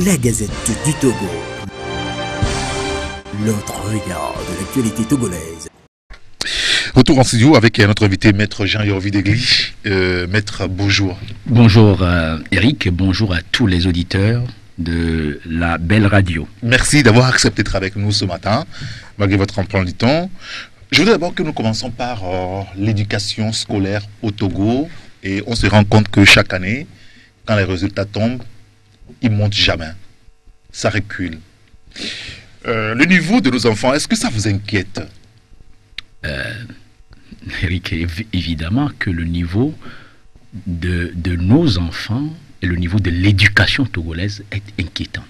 la Gazette du Togo. L'autre regard de l'actualité togolaise. Retour en studio avec notre invité, Maître Jean-Yorvi Degli. Maître, bonjour. Bonjour Eric, bonjour à tous les auditeurs de la belle radio. Merci d'avoir accepté d'être avec nous ce matin, malgré votre emploi du temps. Je voudrais d'abord que nous commençons par l'éducation scolaire au Togo. Et on se rend compte que chaque année, quand les résultats tombent, ils ne montent jamais. Ça recule. Le niveau de nos enfants, est-ce que ça vous inquiète? Eric, évidemment que le niveau de nos enfants et le niveau de l'éducation togolaise est inquiétant.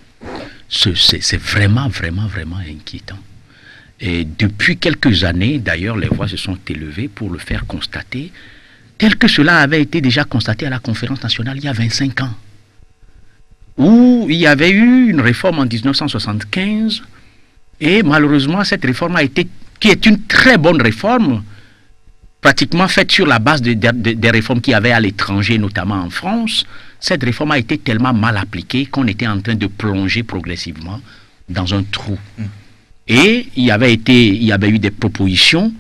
C'est vraiment inquiétant. Et depuis quelques années, d'ailleurs, les voix se sont élevées pour le faire constater, tel que cela avait été déjà constaté à la conférence nationale il y a 25 ans, où il y avait eu une réforme en 1975, et malheureusement, cette réforme qui est une très bonne réforme, pratiquement faite sur la base des réformes qu'il y avait à l'étranger, notamment en France. Cette réforme a été tellement mal appliquée qu'on était en train de plonger progressivement dans un trou. Et il y avait eu des propositions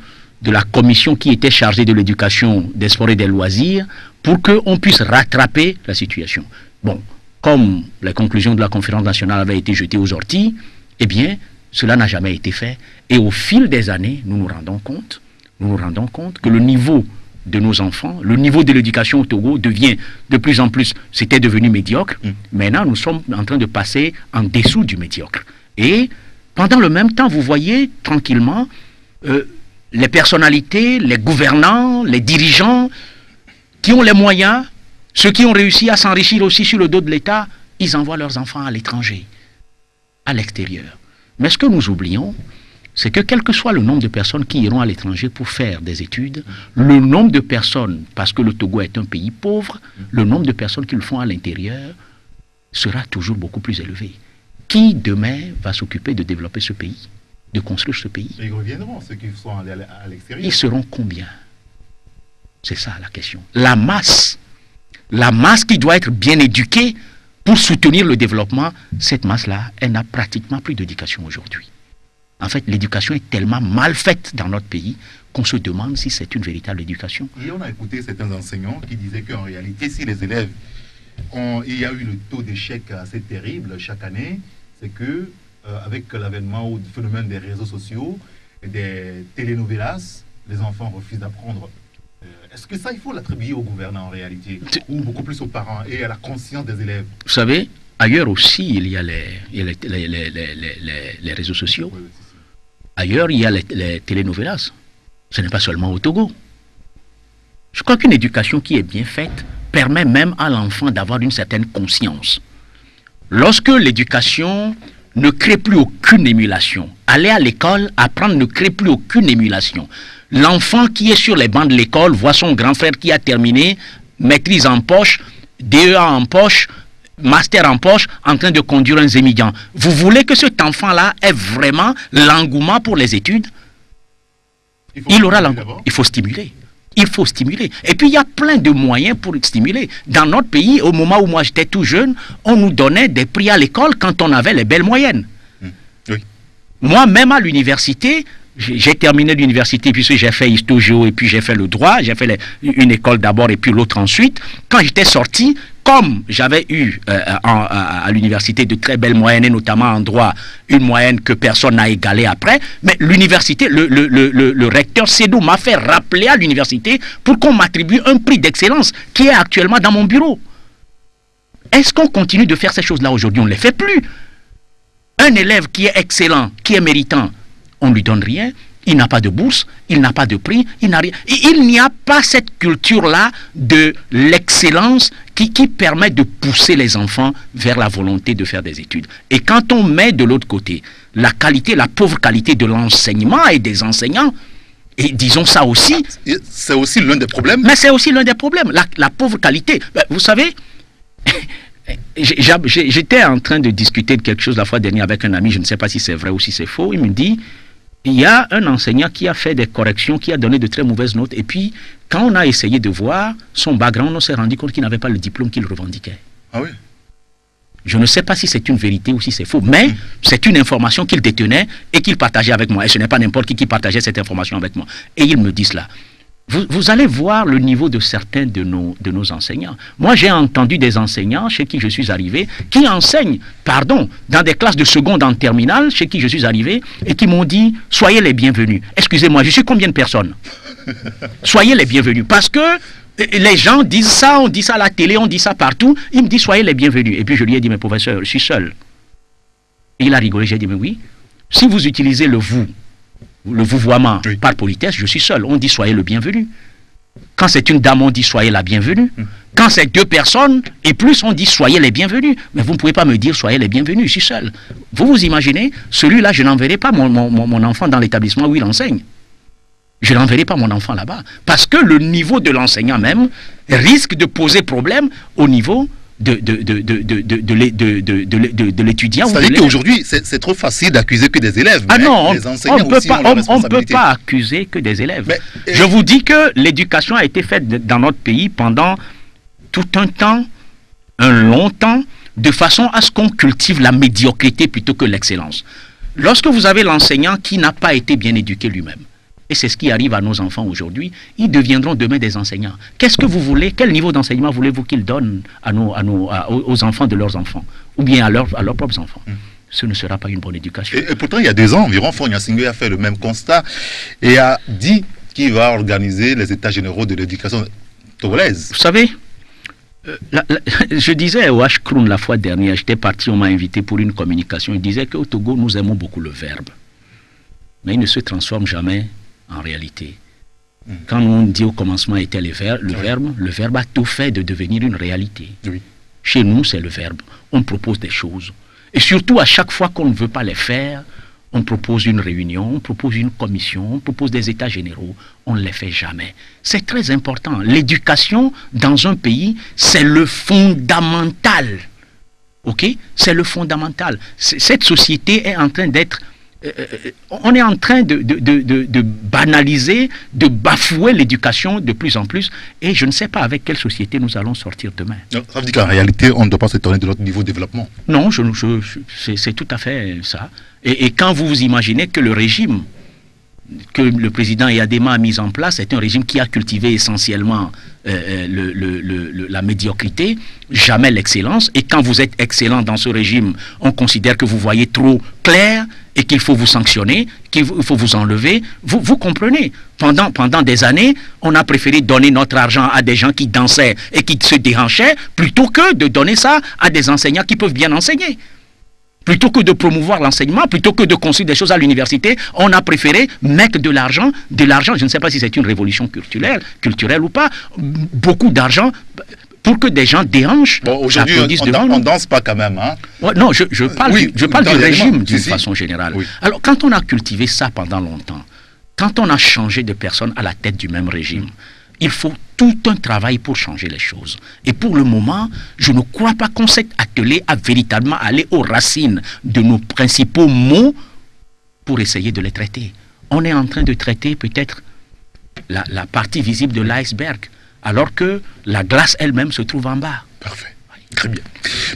de la commission qui était chargée de l'éducation, des sports et des loisirs pour qu'on puisse rattraper la situation. Bon, comme les conclusions de la conférence nationale avaient été jetées aux orties, eh bien, cela n'a jamais été fait. Et au fil des années, nous nous rendons compte que le niveau de nos enfants, le niveau de l'éducation au Togo devient de plus en plus, c'était devenu médiocre. Maintenant, nous sommes en train de passer en dessous du médiocre. Et pendant le même temps, vous voyez tranquillement les personnalités, les gouvernants, les dirigeants qui ont les moyens, ceux qui ont réussi à s'enrichir aussi sur le dos de l'État, ils envoient leurs enfants à l'étranger, à l'extérieur. Mais ce que nous oublions, c'est que quel que soit le nombre de personnes qui iront à l'étranger pour faire des études, le nombre de personnes, parce que le Togo est un pays pauvre, le nombre de personnes qui le font à l'intérieur sera toujours beaucoup plus élevé. Qui demain va s'occuper de développer ce pays, de construire ce pays? Ils reviendront, ceux qui sont allés à l'extérieur. Ils seront combien? C'est ça la question. La masse qui doit être bien éduquée pour soutenir le développement, cette masse-là, elle n'a pratiquement plus d'éducation aujourd'hui. En fait, l'éducation est tellement mal faite dans notre pays qu'on se demande si c'est une véritable éducation. Et on a écouté certains enseignants qui disaient qu'en réalité, si les élèves il y a eu le taux d'échec assez terrible chaque année, c'est que avec l'avènement du phénomène des réseaux sociaux et des telenovelas, les enfants refusent d'apprendre. Est-ce que ça, il faut l'attribuer aux gouvernants en réalité, ou beaucoup plus aux parents et à la conscience des élèves? Vous savez, ailleurs aussi, il y a les réseaux sociaux. Oui, Ailleurs, il y a les telenovelas. Ce n'est pas seulement au Togo. Je crois qu'une éducation qui est bien faite permet même à l'enfant d'avoir une certaine conscience. Lorsque l'éducation ne crée plus aucune émulation, aller à l'école, apprendre ne crée plus aucune émulation. L'enfant qui est sur les bancs de l'école voit son grand frère qui a terminé, maîtrise en poche, DEA en poche, master en poche, en train de conduire un Zémidian. Vous voulez que cet enfant-là ait vraiment l'engouement pour les études? Il aura l'engouement. Il faut stimuler. Il faut stimuler. Et puis, il y a plein de moyens pour stimuler. Dans notre pays, au moment où moi j'étais tout jeune, on nous donnait des prix à l'école quand on avait les belles moyennes. Oui. Moi, même à l'université, j'ai terminé l'université puisque j'ai fait histo-géo et puis j'ai fait le droit. J'ai fait une école d'abord et puis l'autre ensuite. Quand j'étais sorti, comme j'avais eu à l'université de très belles moyennes, et notamment en droit, une moyenne que personne n'a égalée après, mais l'université, le recteur Sédou m'a fait rappeler à l'université pour qu'on m'attribue un prix d'excellence qui est actuellement dans mon bureau. Est-ce qu'on continue de faire ces choses-là aujourd'hui? On ne les fait plus. Un élève qui est excellent, qui est méritant, on ne lui donne rien. Il n'a pas de bourse, il n'a pas de prix, il n'a rien. Il n'y a pas cette culture-là de l'excellence qui permet de pousser les enfants vers la volonté de faire des études. Et quand on met de l'autre côté la qualité, la pauvre qualité de l'enseignement et des enseignants, et disons ça aussi... C'est aussi l'un des problèmes. Mais c'est aussi l'un des problèmes, la pauvre qualité. Vous savez, j'étais en train de discuter de quelque chose la fois dernière avec un ami, je ne sais pas si c'est vrai ou si c'est faux, il me dit... Il y a un enseignant qui a fait des corrections, qui a donné de très mauvaises notes. Et puis, quand on a essayé de voir son background, on s'est rendu compte qu'il n'avait pas le diplôme qu'il revendiquait. Ah oui? Je ne sais pas si c'est une vérité ou si c'est faux, mais c'est une information qu'il détenait et qu'il partageait avec moi. Et ce n'est pas n'importe qui partageait cette information avec moi. Et il me dit cela. Vous allez voir le niveau de certains de nos enseignants. Moi, j'ai entendu des enseignants chez qui je suis arrivé, qui enseignent, dans des classes de seconde en terminale, chez qui je suis arrivé, et qui m'ont dit, soyez les bienvenus. Excusez-moi, je suis combien de personnes? Soyez les bienvenus. Parce que les gens disent ça, on dit ça à la télé, on dit ça partout. Il me dit, soyez les bienvenus. Et puis je lui ai dit, mais professeur, je suis seul. Et il a rigolé, j'ai dit, mais oui, si vous utilisez le vouvoiement par politesse, je suis seul. On dit soyez le bienvenu. Quand c'est une dame, on dit soyez la bienvenue. Quand c'est 2 personnes et plus, on dit soyez les bienvenus. Mais vous ne pouvez pas me dire soyez les bienvenus, je suis seul. Vous imaginez, celui-là, je n'enverrai pas mon enfant dans l'établissement où il enseigne. Je n'enverrai pas mon enfant là-bas. Parce que le niveau de l'enseignant même risque de poser problème au niveau de l'étudiant. C'est-à-dire qu'aujourd'hui, c'est trop facile d'accuser que des élèves. Ah non, les enseignants on ne peut pas accuser que des élèves. Mais, je vous dis que l'éducation a été faite dans notre pays pendant tout un temps, un long temps, de façon à ce qu'on cultive la médiocrité plutôt que l'excellence. Lorsque vous avez l'enseignant qui n'a pas été bien éduqué lui-même, et c'est ce qui arrive à nos enfants aujourd'hui, ils deviendront demain des enseignants. Qu'est-ce que vous voulez? Quel niveau d'enseignement voulez-vous qu'ils donnent aux enfants de leurs enfants? Ou bien à leurs propres enfants? Ce ne sera pas une bonne éducation. Et pourtant, il y a 2 ans environ, Fonia Singwe a fait le même constat et a dit qu'il va organiser les états généraux de l'éducation togolaise. Vous savez, je disais au H-Kroon la fois dernière, j'étais parti, on m'a invité pour une communication, il disait qu'au Togo, nous aimons beaucoup le verbe. Mais il ne se transforme jamais en réalité. Quand on dit au commencement était le verbe a tout fait de devenir une réalité. Oui. Chez nous, c'est le verbe. On propose des choses. Et surtout, à chaque fois qu'on ne veut pas les faire, on propose une réunion, on propose une commission, on propose des états généraux. On ne les fait jamais. C'est très important. L'éducation dans un pays, c'est le fondamental. Ok? C'est le fondamental. Cette société est en train d'être... on est en train de banaliser, de bafouer l'éducation de plus en plus, et je ne sais pas avec quelle société nous allons sortir demain. Ça veut dire qu'en réalité, on ne doit pas s'étonner de notre niveau de développement. Non, c'est tout à fait ça. Et quand vous imaginez que le régime que le président Eyadema a mis en place est un régime qui a cultivé essentiellement la médiocrité, jamais l'excellence, et quand vous êtes excellent dans ce régime, on considère que vous voyez trop clair, et qu'il faut vous sanctionner, qu'il faut vous enlever. Vous comprenez. Pendant des années, on a préféré donner notre argent à des gens qui dansaient et qui se déhanchaient, plutôt que de donner ça à des enseignants qui peuvent bien enseigner. Plutôt que de promouvoir l'enseignement, plutôt que de construire des choses à l'université, on a préféré mettre de l'argent, je ne sais pas si c'est une révolution culturelle ou pas, beaucoup d'argent pour que des gens déhanchent. Bon, aujourd'hui, on ne danse pas quand même. Hein? Ouais, non, je parle du régime d'une façon générale. Oui. Alors, quand on a cultivé ça pendant longtemps, quand on a changé de personnes à la tête du même régime, il faut tout un travail pour changer les choses. Et pour le moment, je ne crois pas qu'on s'est attelé à véritablement aller aux racines de nos principaux maux pour essayer de les traiter. On est en train de traiter peut-être la partie visible de l'iceberg, alors que la glace elle-même se trouve en bas. Parfait. Très bien.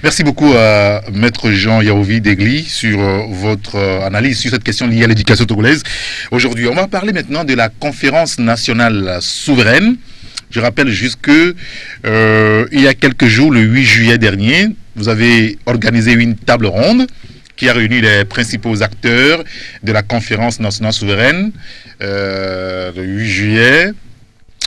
Merci beaucoup à Maître Jean Yaovi Degli sur votre analyse sur cette question liée à l'éducation togolaise. Aujourd'hui, on va parler maintenant de la conférence nationale souveraine. Je rappelle juste que il y a quelques jours, le 8 juillet dernier, vous avez organisé une table ronde qui a réuni les principaux acteurs de la conférence nationale souveraine le 8 juillet.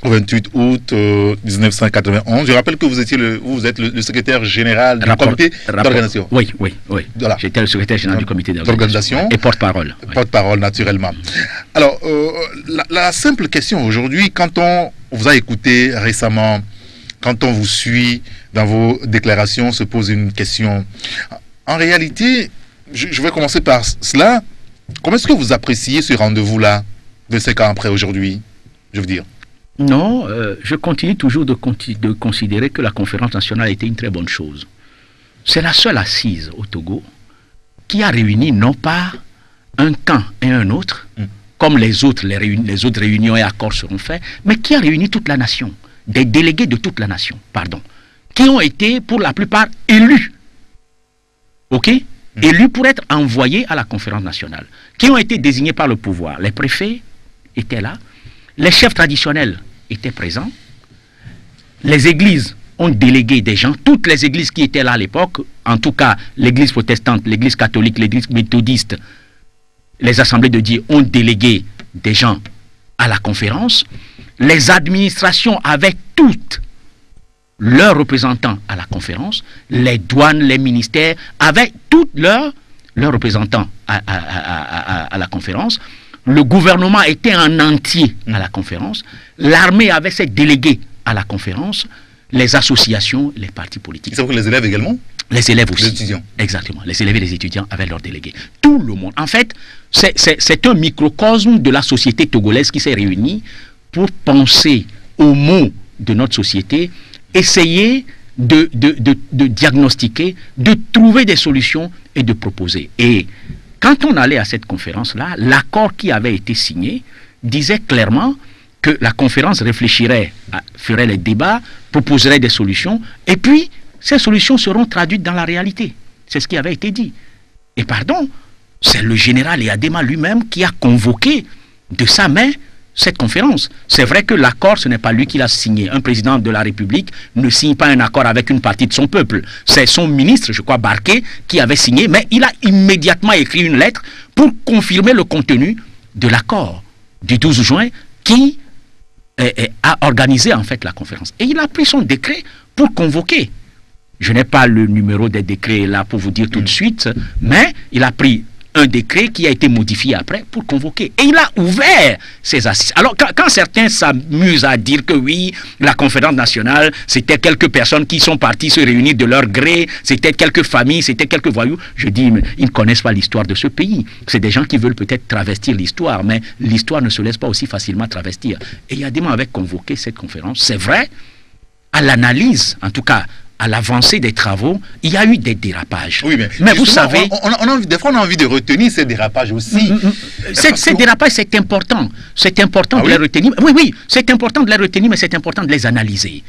Au 28 août 1991. Je rappelle que vous êtes le secrétaire général du comité d'organisation. Oui. Voilà. J'étais le secrétaire général du comité d'organisation. Et porte-parole. Porte-parole, naturellement. Alors, la simple question aujourd'hui, quand on vous a écouté récemment, quand on vous suit dans vos déclarations, se pose une question. En réalité, je vais commencer par cela. Comment est-ce que vous appréciez ce rendez-vous-là, de 5 ans après aujourd'hui, je veux dire? Non, je continue toujours de considérer que la conférence nationale a été une très bonne chose. C'est la seule assise au Togo qui a réuni non pas un camp et un autre, comme les autres réunions et accords seront faits, mais qui a réuni toute la nation, des délégués de toute la nation, qui ont été pour la plupart élus ok, élus pour être envoyés à la conférence nationale, qui ont été désignés par le pouvoir. Les préfets étaient là, les chefs traditionnels étaient présents, les églises ont délégué des gens, toutes les églises qui étaient là à l'époque, en tout cas l'église protestante, l'église catholique, l'église méthodiste, les assemblées de Dieu ont délégué des gens à la conférence. Les administrations avaient toutes leurs représentants à la conférence, les douanes, les ministères avaient tous leurs représentants à la conférence. Le gouvernement était en entier à la conférence, l'armée avait ses délégués à la conférence, les associations, les partis politiques. C'est pour les élèves également? Les élèves aussi. Les étudiants. Exactement. Les élèves et les étudiants avaient leurs délégués. Tout le monde. En fait, c'est un microcosme de la société togolaise qui s'est réunie pour penser aux maux de notre société, essayer de diagnostiquer, de trouver des solutions et de proposer. Et quand on allait à cette conférence-là, l'accord qui avait été signé disait clairement que la conférence réfléchirait, ferait les débats, proposerait des solutions, et puis ces solutions seront traduites dans la réalité. C'est ce qui avait été dit. Et pardon, c'est le général Eyadema lui-même qui a convoqué de sa main cette conférence. C'est vrai que l'accord, ce n'est pas lui qui l'a signé. Un président de la République ne signe pas un accord avec une partie de son peuple. C'est son ministre, je crois, Barké, qui avait signé, mais il a immédiatement écrit une lettre pour confirmer le contenu de l'accord du 12 juin qui a organisé en fait la conférence. Et il a pris son décret pour convoquer. Je n'ai pas le numéro des décrets là pour vous dire tout de suite, mais il a pris un décret qui a été modifié après pour convoquer. Et il a ouvert ses assises. Alors, quand certains s'amusent à dire que oui, la conférence nationale, c'était quelques personnes qui sont parties se réunir de leur gré, c'était quelques familles, c'était quelques voyous, je dis, mais ils ne connaissent pas l'histoire de ce pays. C'est des gens qui veulent peut-être travestir l'histoire, mais l'histoire ne se laisse pas aussi facilement travestir. Et Eyadema avait convoqué cette conférence. C'est vrai, à l'analyse, en tout cas, à l'avancée des travaux, il y a eu des dérapages. Oui, mais vous savez... des fois, on a envie de retenir ces dérapages aussi. Ces dérapages, c'est important. C'est important de les retenir. Oui, oui, c'est important de les retenir, mais c'est important de les analyser.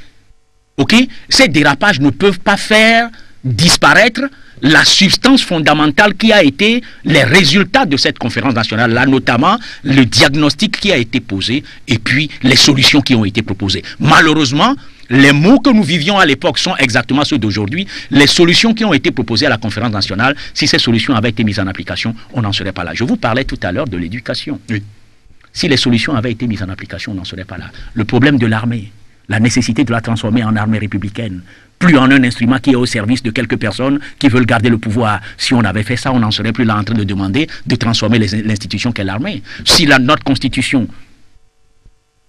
OK? Ces dérapages ne peuvent pas faire disparaître la substance fondamentale qui a été les résultats de cette conférence nationale, là notamment le diagnostic qui a été posé et puis les solutions qui ont été proposées. Malheureusement, les mots que nous vivions à l'époque sont exactement ceux d'aujourd'hui. Les solutions qui ont été proposées à la conférence nationale, si ces solutions avaient été mises en application, on n'en serait pas là. Je vous parlais tout à l'heure de l'éducation. Oui. Si les solutions avaient été mises en application, on n'en serait pas là. Le problème de l'armée, la nécessité de la transformer en armée républicaine, plus en un instrument qui est au service de quelques personnes qui veulent garder le pouvoir. Si on avait fait ça, on n'en serait plus là en train de demander de transformer l'institution qu'est l'armée. Si notre constitution,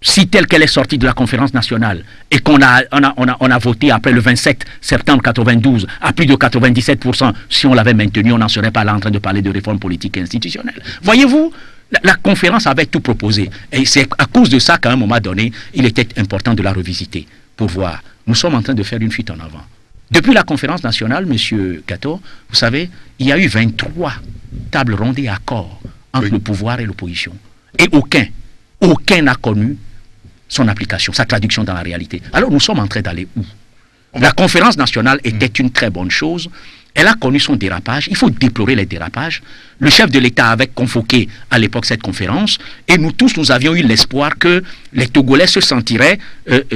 si telle qu'elle est sortie de la conférence nationale et qu'on a voté après le 27 septembre 92 à plus de 97%, si on l'avait maintenue, on n'en serait pas là en train de parler de réforme politique et institutionnelle. Voyez-vous, la conférence avait tout proposé. Et c'est à cause de ça qu'à un moment donné, il était important de la revisiter pour voir. Nous sommes en train de faire une fuite en avant. Depuis la conférence nationale, M. Kato, vous savez, il y a eu 23 tables rondes et accords entre le pouvoir et l'opposition. Et aucun n'a connu son application, sa traduction dans la réalité. Alors nous sommes en train d'aller où? La conférence nationale était une très bonne chose. Elle a connu son dérapage. Il faut déplorer les dérapages. Le chef de l'État avait convoqué à l'époque cette conférence et nous tous, nous avions eu l'espoir que les Togolais se sentiraient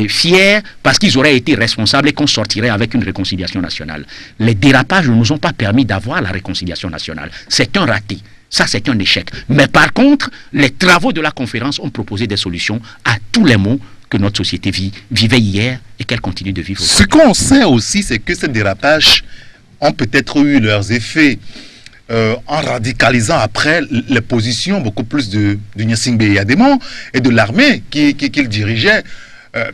fiers parce qu'ils auraient été responsables et qu'on sortirait avec une réconciliation nationale. Les dérapages ne nous ont pas permis d'avoir la réconciliation nationale. C'est un raté. Ça, c'est un échec. Mais par contre, les travaux de la conférence ont proposé des solutions à tous les maux que notre société vivait hier et qu'elle continue de vivre aujourd'hui. Ce qu'on sait aussi, c'est que ces dérapages ont peut-être eu leurs effets en radicalisant après les positions beaucoup plus de Gnassingbé Eyadema et de l'armée qu'il dirigeait.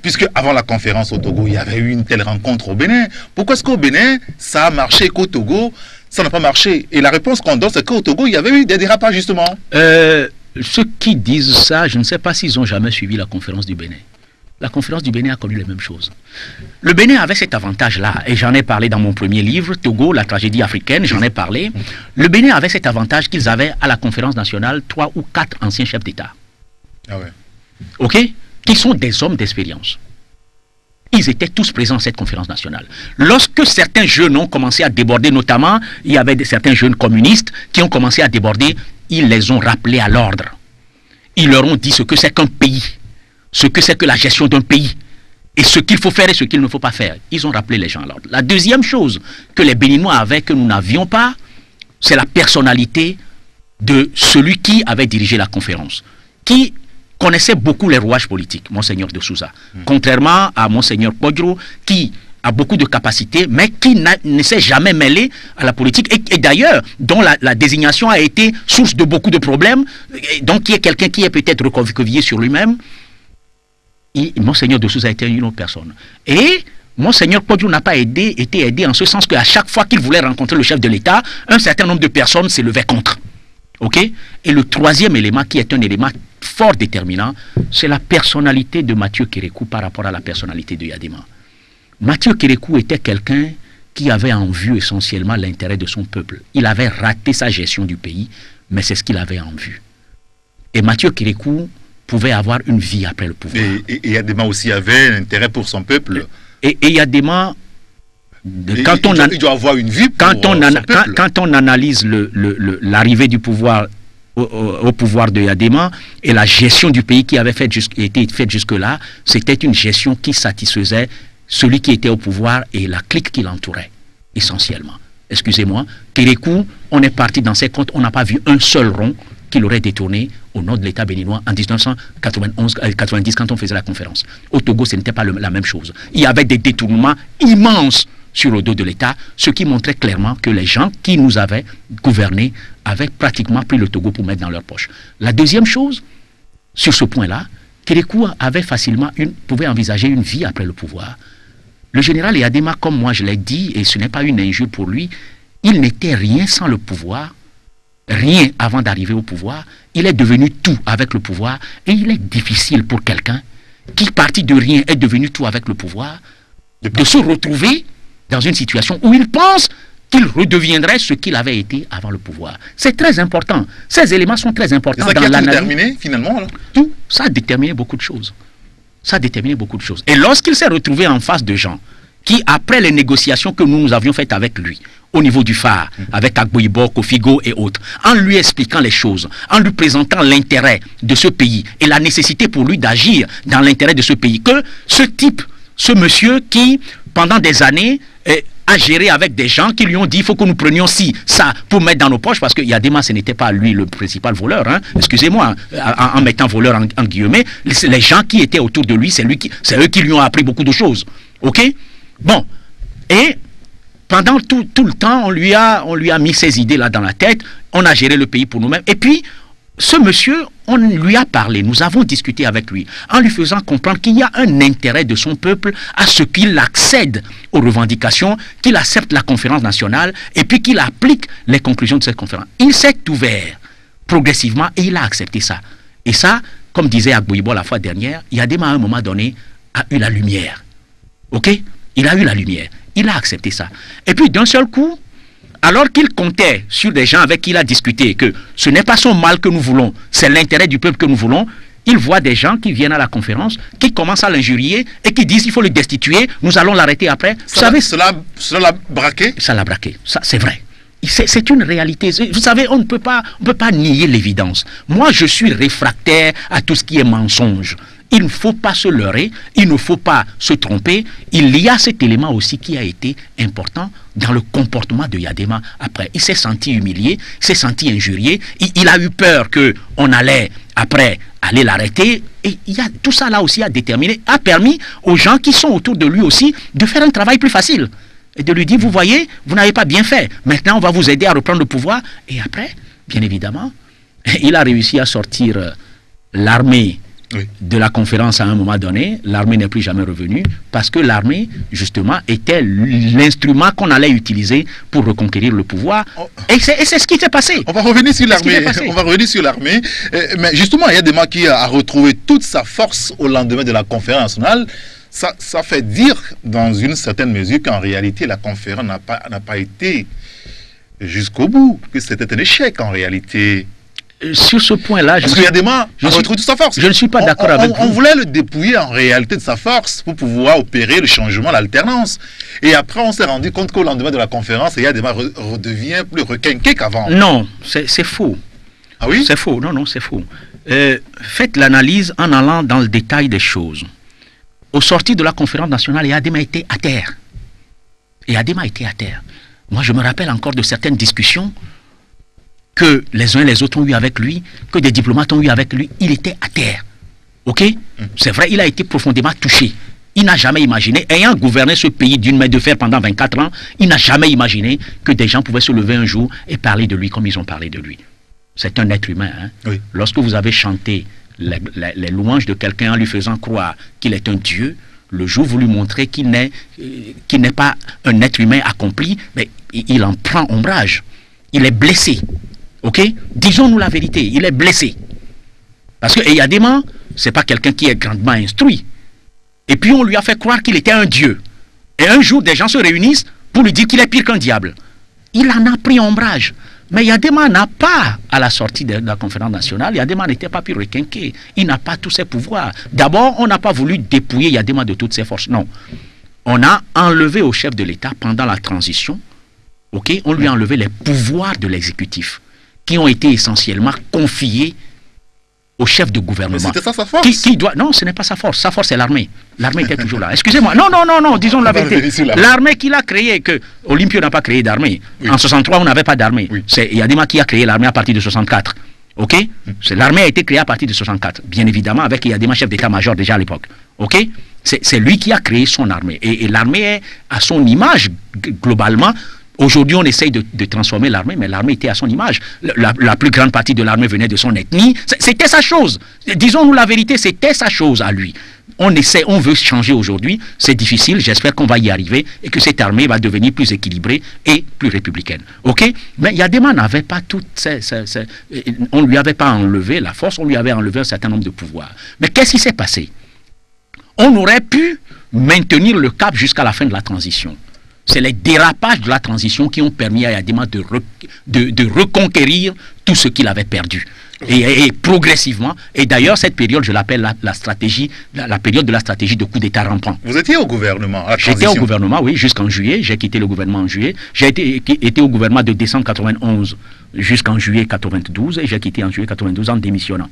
Puisque avant la conférence au Togo, il y avait eu une telle rencontre au Bénin. Pourquoi est-ce qu'au Bénin, ça a marché qu'au Togo, ça n'a pas marché? Et la réponse qu'on donne, c'est qu'au Togo, il y avait eu des dérapages, justement. Ceux qui disent ça, je ne sais pas s'ils ont jamais suivi la conférence du Bénin. La conférence du Bénin a connu les mêmes choses. Le Bénin avait cet avantage-là, et j'en ai parlé dans mon premier livre, Togo, la tragédie africaine, j'en ai parlé. Le Bénin avait cet avantage qu'ils avaient à la conférence nationale 3 ou 4 anciens chefs d'État. Ah ouais. OK? Qui sont des hommes d'expérience. Ils étaient tous présents à cette conférence nationale. Lorsque certains jeunes ont commencé à déborder, notamment, il y avait certains jeunes communistes qui ont commencé à déborder, ils les ont rappelés à l'ordre. Ils leur ont dit ce que c'est qu'un pays, ce que c'est que la gestion d'un pays, et ce qu'il faut faire et ce qu'il ne faut pas faire. Ils ont rappelé les gens à l'ordre. La deuxième chose que les Béninois avaient, que nous n'avions pas, c'est la personnalité de celui qui avait dirigé la conférence, qui connaissait beaucoup les rouages politiques, Monseigneur de Souza. Contrairement à Monseigneur Podro, qui a beaucoup de capacités, mais qui ne s'est jamais mêlé à la politique, et d'ailleurs, dont la désignation a été source de beaucoup de problèmes, et donc qui est quelqu'un qui est peut-être recroquevillé sur lui-même. Monseigneur de Souza était une autre personne. Et Monseigneur Podro n'a pas été aidé en ce sens qu'à chaque fois qu'il voulait rencontrer le chef de l'État, un certain nombre de personnes s'élevaient contre. Ok? Et le troisième élément, qui est un élément fort déterminant, c'est la personnalité de Mathieu Kérékou par rapport à la personnalité de Yadema. Mathieu Kérékou était quelqu'un qui avait en vue essentiellement l'intérêt de son peuple. Il avait raté sa gestion du pays, mais c'est ce qu'il avait en vue. Et Mathieu Kérékou pouvait avoir une vie après le pouvoir. Et Yadema aussi avait un intérêt pour son peuple. Et Yadema, il doit avoir une vue pour son peuple. Quand on analyse l'arrivée du pouvoir au pouvoir de Yadema et la gestion du pays qui avait été faite jusque-là, c'était une gestion qui satisfaisait celui qui était au pouvoir et la clique qui l'entourait, essentiellement. Excusez-moi, Kérékou, on est parti dans ses comptes, on n'a pas vu un seul rond qu'il aurait détourné au nom de l'État béninois en 1990 quand on faisait la conférence. Au Togo, ce n'était pas la même chose. Il y avait des détournements immenses sur le dos de l'État, ce qui montrait clairement que les gens qui nous avaient gouvernés avaient pratiquement pris le Togo pour mettre dans leur poche. La deuxième chose, sur ce point-là, Kérékou avait pouvait envisager une vie après le pouvoir. Le général Yadema, comme moi je l'ai dit, et ce n'est pas une injure pour lui, il n'était rien sans le pouvoir, rien avant d'arriver au pouvoir. Il est devenu tout avec le pouvoir, et il est difficile pour quelqu'un qui, parti de rien, est devenu tout avec le pouvoir, de se retrouver dans une situation où il pense qu'il redeviendrait ce qu'il avait été avant le pouvoir. C'est très important. Ces éléments sont très importants dans l'analyse. Ça a déterminé finalement là. Tout, ça a déterminé beaucoup de choses. Ça a déterminé beaucoup de choses. Et lorsqu'il s'est retrouvé en face de gens qui, après les négociations que nous avions faites avec lui, au niveau du phare, avec Agboibo, Kofigo et autres, en lui expliquant les choses, en lui présentant l'intérêt de ce pays et la nécessité pour lui d'agir dans l'intérêt de ce pays, que ce monsieur qui, pendant des années, a géré avec des gens qui lui ont dit il faut que nous prenions ça pour mettre dans nos poches, parce que Yadema, ce n'était pas lui le principal voleur, hein, excusez-moi, en mettant voleur en guillemets, les gens qui étaient autour de lui, c'est eux qui lui ont appris beaucoup de choses. Ok? Bon. Et pendant tout le temps, on lui a mis ces idées-là dans la tête, on a géré le pays pour nous-mêmes, et puis ce monsieur, on lui a parlé, nous avons discuté avec lui, en lui faisant comprendre qu'il y a un intérêt de son peuple à ce qu'il accède aux revendications, qu'il accepte la conférence nationale et puis qu'il applique les conclusions de cette conférence. Il s'est ouvert progressivement et il a accepté ça. Et ça, comme disait Agboibo la fois dernière, Yadema à un moment donné a eu la lumière. Ok? Il a eu la lumière. Il a accepté ça. Et puis d'un seul coup, alors qu'il comptait sur des gens avec qui il a discuté que ce n'est pas son mal que nous voulons, c'est l'intérêt du peuple que nous voulons, il voit des gens qui viennent à la conférence, qui commencent à l'injurier et qui disent il faut le destituer, nous allons l'arrêter après. Vous savez, cela l'a braqué? Ça l'a braqué, ça c'est vrai. C'est une réalité. Vous savez, on ne peut pas nier l'évidence. Moi, je suis réfractaire à tout ce qui est mensonge. Il ne faut pas se leurrer, il ne faut pas se tromper. Il y a cet élément aussi qui a été important dans le comportement de Yadema après. Il s'est senti humilié, il s'est senti injurié, il a eu peur qu'on allait après aller l'arrêter. Et tout ça là aussi a permis aux gens qui sont autour de lui aussi de faire un travail plus facile. Et de lui dire, vous voyez, vous n'avez pas bien fait. Maintenant, on va vous aider à reprendre le pouvoir. Et après, bien évidemment, il a réussi à sortir l'armée de la conférence à un moment donné. L'armée n'est plus jamais revenue parce que l'armée, justement, était l'instrument qu'on allait utiliser pour reconquérir le pouvoir. Et c'est ce qui s'est passé. On va revenir sur l'armée. Mais justement, il y a des gens qui a retrouvé toute sa force au lendemain de la conférence nationale. Ça fait dire, dans une certaine mesure, qu'en réalité, la conférence n'a pas été jusqu'au bout, que c'était un échec en réalité. sur ce point-là... Parce qu'il y a des mains, on retrouve toute sa force. Je ne suis pas d'accord avec vous. On voulait le dépouiller en réalité de sa force pour pouvoir opérer le changement, l'alternance. Et après, on s'est rendu compte qu'au lendemain de la conférence, il y a des mains redevient plus requinqué qu'avant. Non, c'est faux. Ah oui? C'est faux, non, c'est faux. Faites l'analyse en allant dans le détail des choses. Au sortir de la conférence nationale, Eyadema était à terre. Eyadema était à terre. Moi, je me rappelle encore de certaines discussions que les uns et les autres ont eu avec lui, que des diplomates ont eu avec lui. Il était à terre. Ok? C'est vrai, il a été profondément touché. Il n'a jamais imaginé, ayant gouverné ce pays d'une main de fer pendant 24 ans, il n'a jamais imaginé que des gens pouvaient se lever un jour et parler de lui comme ils ont parlé de lui. C'est un être humain. Hein? Oui. Lorsque vous avez chanté les louanges de quelqu'un en lui faisant croire qu'il est un Dieu, le jour où vous lui montrez qu'il n'est pas un être humain accompli, mais il en prend ombrage. Il est blessé. Ok? Disons-nous la vérité, il est blessé. Parce que Eyadema, ce n'est pas quelqu'un qui est grandement instruit. Et puis on lui a fait croire qu'il était un Dieu. Et un jour, des gens se réunissent pour lui dire qu'il est pire qu'un diable. Il en a pris ombrage. Mais Eyadema n'a pas, à la sortie de la conférence nationale, Eyadema n'était pas plus requinqué. Il n'a pas tous ses pouvoirs. D'abord, on n'a pas voulu dépouiller Eyadema de toutes ses forces. Non. On a enlevé au chef de l'État, pendant la transition, okay, on lui a enlevé les pouvoirs de l'exécutif, qui ont été essentiellement confiés au chef de gouvernement. C'était ça sa force? Non, ce n'est pas sa force. Sa force, c'est l'armée. L'armée était toujours là. Excusez-moi. Non, disons la vérité. L'armée qu'il a créée, que Olympio n'a pas créé d'armée. Oui. En 63, on n'avait pas d'armée. Oui. C'est Eyadema qui a créé l'armée à partir de 64. Ok? L'armée a été créée à partir de 64. Bien évidemment, avec Eyadema, chef d'état-major déjà à l'époque. Ok? C'est lui qui a créé son armée. Et l'armée est à son image, globalement. Aujourd'hui, on essaye de transformer l'armée, mais l'armée était à son image. La plus grande partie de l'armée venait de son ethnie. C'était sa chose. Disons-nous la vérité, c'était sa chose à lui. On veut changer aujourd'hui. C'est difficile. J'espère qu'on va y arriver et que cette armée va devenir plus équilibrée et plus républicaine. Ok? Mais Eyadema n'avait pas toutes on ne lui avait pas enlevé la force, on lui avait enlevé un certain nombre de pouvoirs. Mais qu'est-ce qui s'est passé? On aurait pu maintenir le cap jusqu'à la fin de la transition. C'est les dérapages de la transition qui ont permis à Eyadema de reconquérir tout ce qu'il avait perdu. Et progressivement, et d'ailleurs cette période, je l'appelle la période de la stratégie de coup d'État rampant. Vous étiez au gouvernement? J'étais au gouvernement, oui, jusqu'en juillet. J'ai quitté le gouvernement en juillet. J'ai été au gouvernement de décembre 91 jusqu'en juillet 92 et j'ai quitté en juillet 92 en démissionnant.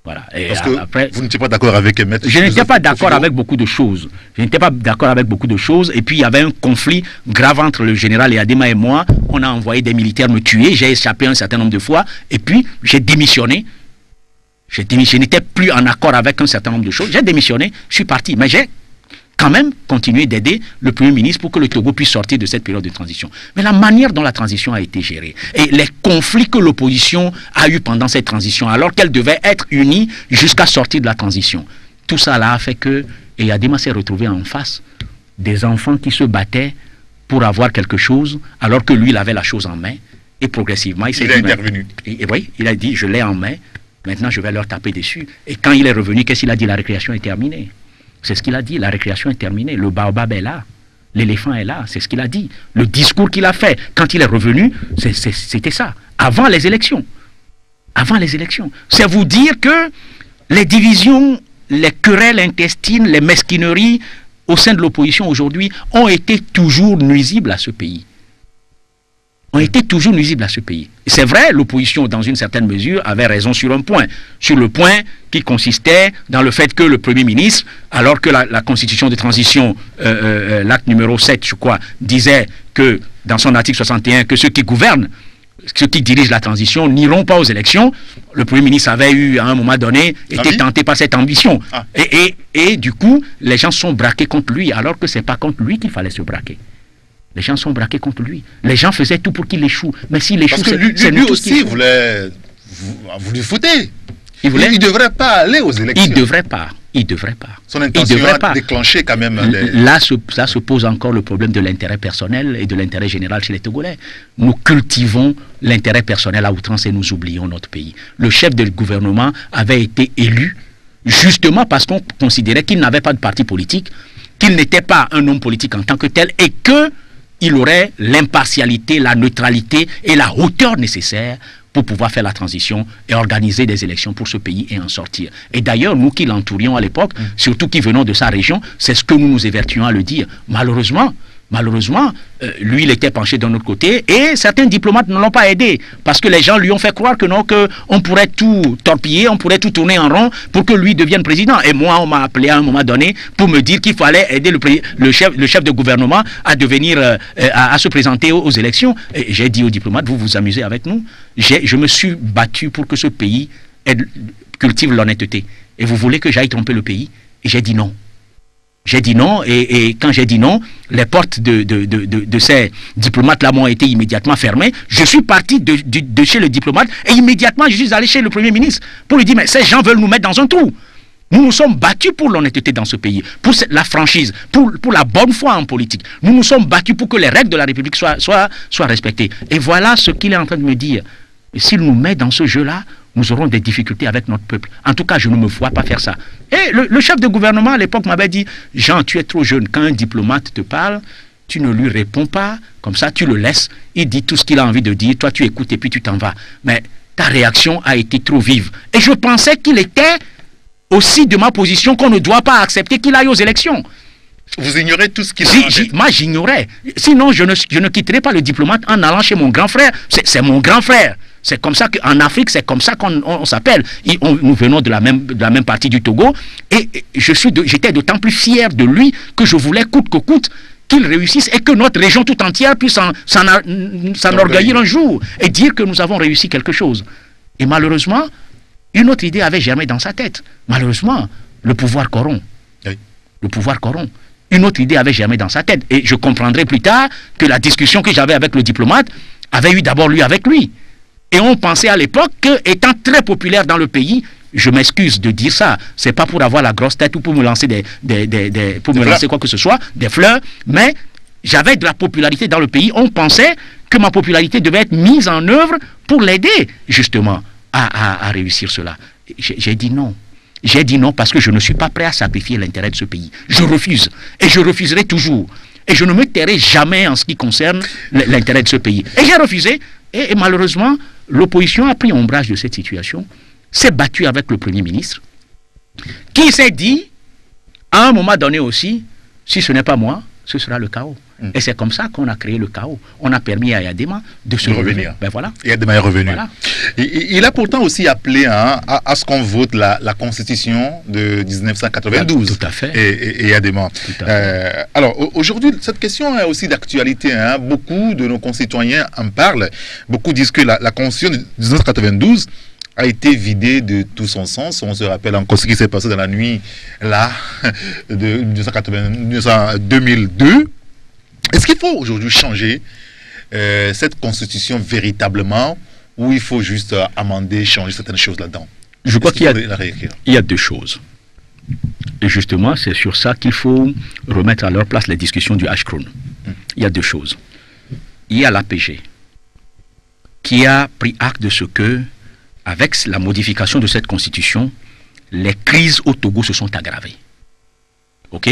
Voilà. Et parce que après, vous n'étiez pas d'accord avec Maître? Je n'étais pas d'accord avec beaucoup de choses. Je n'étais pas d'accord avec beaucoup de choses. Et puis il y avait un conflit grave entre le général Eyadema et moi. On a envoyé des militaires me tuer. J'ai échappé un certain nombre de fois. Et puis j'ai démissionné. Je n'étais plus en accord avec un certain nombre de choses. J'ai démissionné. Je suis parti. Mais j'ai quand même continué d'aider le Premier ministre pour que le Togo puisse sortir de cette période de transition. Mais la manière dont la transition a été gérée et les conflits que l'opposition a eu pendant cette transition, alors qu'elle devait être unie jusqu'à sortir de la transition, tout ça là a fait que Eyadema s'est retrouvé en face des enfants qui se battaient pour avoir quelque chose, alors que lui, il avait la chose en main. Et progressivement, il a intervenu. Et oui, il a dit, je l'ai en main, maintenant je vais leur taper dessus. Et quand il est revenu, qu'est-ce qu'il a dit? La récréation est terminée. C'est ce qu'il a dit, la récréation est terminée, le baobab est là, l'éléphant est là, c'est ce qu'il a dit. Le discours qu'il a fait quand il est revenu, c'était ça, avant les élections. Avant les élections. C'est vous dire que les divisions, les querelles intestines, les mesquineries au sein de l'opposition aujourd'hui ont été toujours nuisibles à ce pays. Ont été toujours nuisibles à ce pays. C'est vrai, l'opposition, dans une certaine mesure, avait raison sur un point. Sur le point qui consistait dans le fait que le Premier ministre, alors que la Constitution de transition, l'acte numéro 7, je crois, disait que, dans son article 61, que ceux qui gouvernent, ceux qui dirigent la transition n'iront pas aux élections. Le Premier ministre avait eu, à un moment donné, été tenté par cette ambition. Ah. Et du coup, les gens sont braqués contre lui, alors que ce n'est pas contre lui qu'il fallait se braquer. Les gens sont braqués contre lui. Les gens faisaient tout pour qu'il échoue. Mais s'il échoue, c'est lui aussi voulait vous lui foutez. Il ne devrait pas aller aux élections. Il ne devrait pas. Il devrait pas. Son intention a déclenché quand même. Là se pose encore le problème de l'intérêt personnel et de l'intérêt général chez les Togolais. Nous cultivons l'intérêt personnel à outrance et nous oublions notre pays. Le chef du gouvernement avait été élu justement parce qu'on considérait qu'il n'avait pas de parti politique, qu'il n'était pas un homme politique en tant que tel et qu'il aurait l'impartialité, la neutralité et la hauteur nécessaire pour pouvoir faire la transition et organiser des élections pour ce pays et en sortir. Et d'ailleurs, nous qui l'entourions à l'époque, surtout qui venons de sa région, c'est ce que nous nous évertuons à le dire. Malheureusement, lui, il était penché d'un autre côté et certains diplomates ne l'ont pas aidé parce que les gens lui ont fait croire que non, qu'on pourrait tout torpiller, on pourrait tout tourner en rond pour que lui devienne président. Et moi, on m'a appelé à un moment donné pour me dire qu'il fallait aider le chef de gouvernement à devenir, à se présenter aux élections. Et j'ai dit aux diplomates, vous vous amusez avec nous. Je me suis battu pour que ce pays cultive l'honnêteté. Et vous voulez que j'aille tromper le pays? Et j'ai dit non. J'ai dit non, et quand j'ai dit non, les portes de ces diplomates-là m'ont été immédiatement fermées. Je suis parti de chez le diplomate, et immédiatement je suis allé chez le Premier ministre pour lui dire, mais ces gens veulent nous mettre dans un trou. Nous nous sommes battus pour l'honnêteté dans ce pays, pour la franchise, pour la bonne foi en politique. Nous nous sommes battus pour que les règles de la République soient respectées. Et voilà ce qu'il est en train de me dire. Et s'il nous met dans ce jeu-là, nous aurons des difficultés avec notre peuple. En tout cas, je ne me vois pas faire ça. Et le chef de gouvernement à l'époque m'avait dit, Jean, tu es trop jeune. Quand un diplomate te parle, tu ne lui réponds pas, comme ça tu le laisses. Il dit tout ce qu'il a envie de dire, toi tu écoutes et puis tu t'en vas. Mais ta réaction a été trop vive. Et je pensais qu'il était aussi de ma position qu'on ne doit pas accepter qu'il aille aux élections. Vous ignorez tout ce qui moi, j'ignorais. Sinon, je ne quitterai pas le diplomate en allant chez mon grand frère. C'est mon grand frère. C'est comme ça qu'en Afrique, c'est comme ça qu'on s'appelle. Nous venons de la même partie du Togo. Et j'étais d'autant plus fier de lui que je voulais coûte que coûte qu'il réussisse et que notre région tout entière puisse s'enorgueillir un jour et dire que nous avons réussi quelque chose. Et malheureusement, une autre idée avait germé dans sa tête. Malheureusement, le pouvoir corrompt. Oui. Le pouvoir corrompt. Une autre idée avait germé dans sa tête. Et je comprendrai plus tard que la discussion que j'avais avec le diplomate avait eu d'abord lieu avec lui. Et on pensait à l'époque qu'étant très populaire dans le pays, je m'excuse de dire ça, c'est pas pour avoir la grosse tête ou pour me lancer lancer quoi que ce soit, des fleurs, mais j'avais de la popularité dans le pays. On pensait que ma popularité devait être mise en œuvre pour l'aider justement à réussir cela. J'ai dit non. J'ai dit non parce que je ne suis pas prêt à sacrifier l'intérêt de ce pays. Je refuse. Et je refuserai toujours. Et je ne me tairai jamais en ce qui concerne l'intérêt de ce pays. Et j'ai refusé. Et malheureusement, l'opposition a pris ombrage de cette situation, s'est battue avec le Premier ministre, qui s'est dit, à un moment donné aussi, si ce n'est pas moi, ce sera le chaos. Et c'est comme ça qu'on a créé le chaos. On a permis à Yadema de se revenir. Ben voilà. Yadema est revenu. Voilà. Il a pourtant aussi appelé à ce qu'on vote la Constitution de 1992. Tout à fait. Et Yadema. Alors, aujourd'hui, cette question est aussi d'actualité. Beaucoup de nos concitoyens en parlent. Beaucoup disent que la Constitution de 1992 a été vidée de tout son sens. On se rappelle encore ce qui s'est passé dans la nuit là, de 2002. Est-ce qu'il faut aujourd'hui changer cette constitution véritablement, ou il faut juste amender, changer certaines choses là-dedans? Je crois qu'il y a deux choses. Et justement, c'est sur ça qu'il faut remettre à leur place les discussions du H-Cron. Il y a deux choses. Il y a l'APG qui a pris acte de ce que, avec la modification de cette constitution, les crises au Togo se sont aggravées. Ok?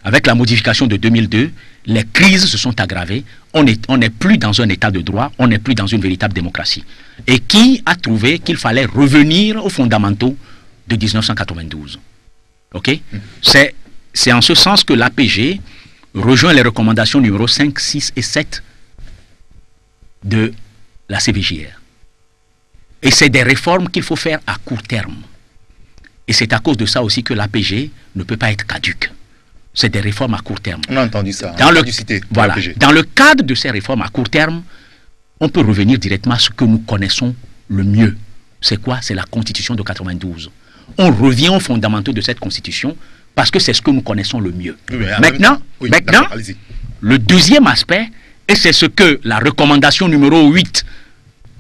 Avec la modification de 2002, les crises se sont aggravées. On n'est plus dans un état de droit, on n'est plus dans une véritable démocratie. Et qui a trouvé qu'il fallait revenir aux fondamentaux de 1992. Ok? C'est en ce sens que l'APG rejoint les recommandations numéro 5, 6 et 7 de la CVJR. Et c'est des réformes qu'il faut faire à court terme. Et c'est à cause de ça aussi que l'APG ne peut pas être caduque. C'est des réformes à court terme. On a entendu ça. Voilà. Dans le cadre de ces réformes à court terme, on peut revenir directement à ce que nous connaissons le mieux. C'est quoi? C'est la Constitution de 92. On revient aux fondamentaux de cette Constitution parce que c'est ce que nous connaissons le mieux. Oui, maintenant, le deuxième aspect, et c'est ce que la recommandation numéro 8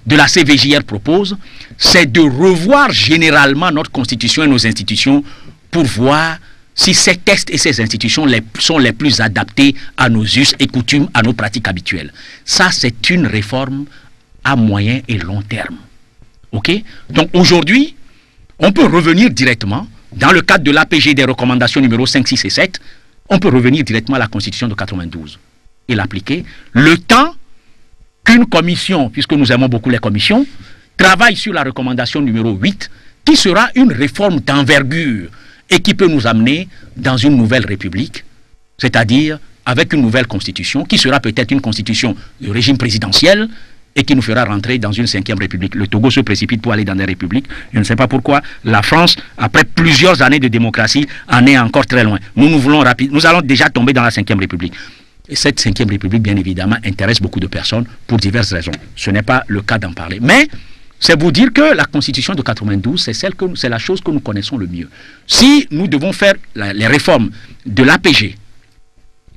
de la CVJR propose, c'est de revoir généralement notre Constitution et nos institutions pour voir si ces textes et ces institutions sont les plus adaptés à nos us et coutumes, à nos pratiques habituelles. Ça, c'est une réforme à moyen et long terme. OK? Donc aujourd'hui, on peut revenir directement, dans le cadre de l'APG des recommandations numéro 5, 6 et 7, on peut revenir directement à la Constitution de 92 et l'appliquer le temps qu'une commission, puisque nous aimons beaucoup les commissions, travaille sur la recommandation numéro 8, qui sera une réforme d'envergure et qui peut nous amener dans une nouvelle république, c'est-à-dire avec une nouvelle constitution, qui sera peut-être une constitution de régime présidentiel et qui nous fera rentrer dans une 5e république. Le Togo se précipite pour aller dans des républiques. Je ne sais pas pourquoi. La France, après plusieurs années de démocratie, en est encore très loin. Nous allons déjà tomber dans la 5e république. Et cette 5e république, bien évidemment, intéresse beaucoup de personnes pour diverses raisons. Ce n'est pas le cas d'en parler. Mais c'est vous dire que la Constitution de 92, c'est la chose que nous connaissons le mieux. Si nous devons faire les réformes de l'APG,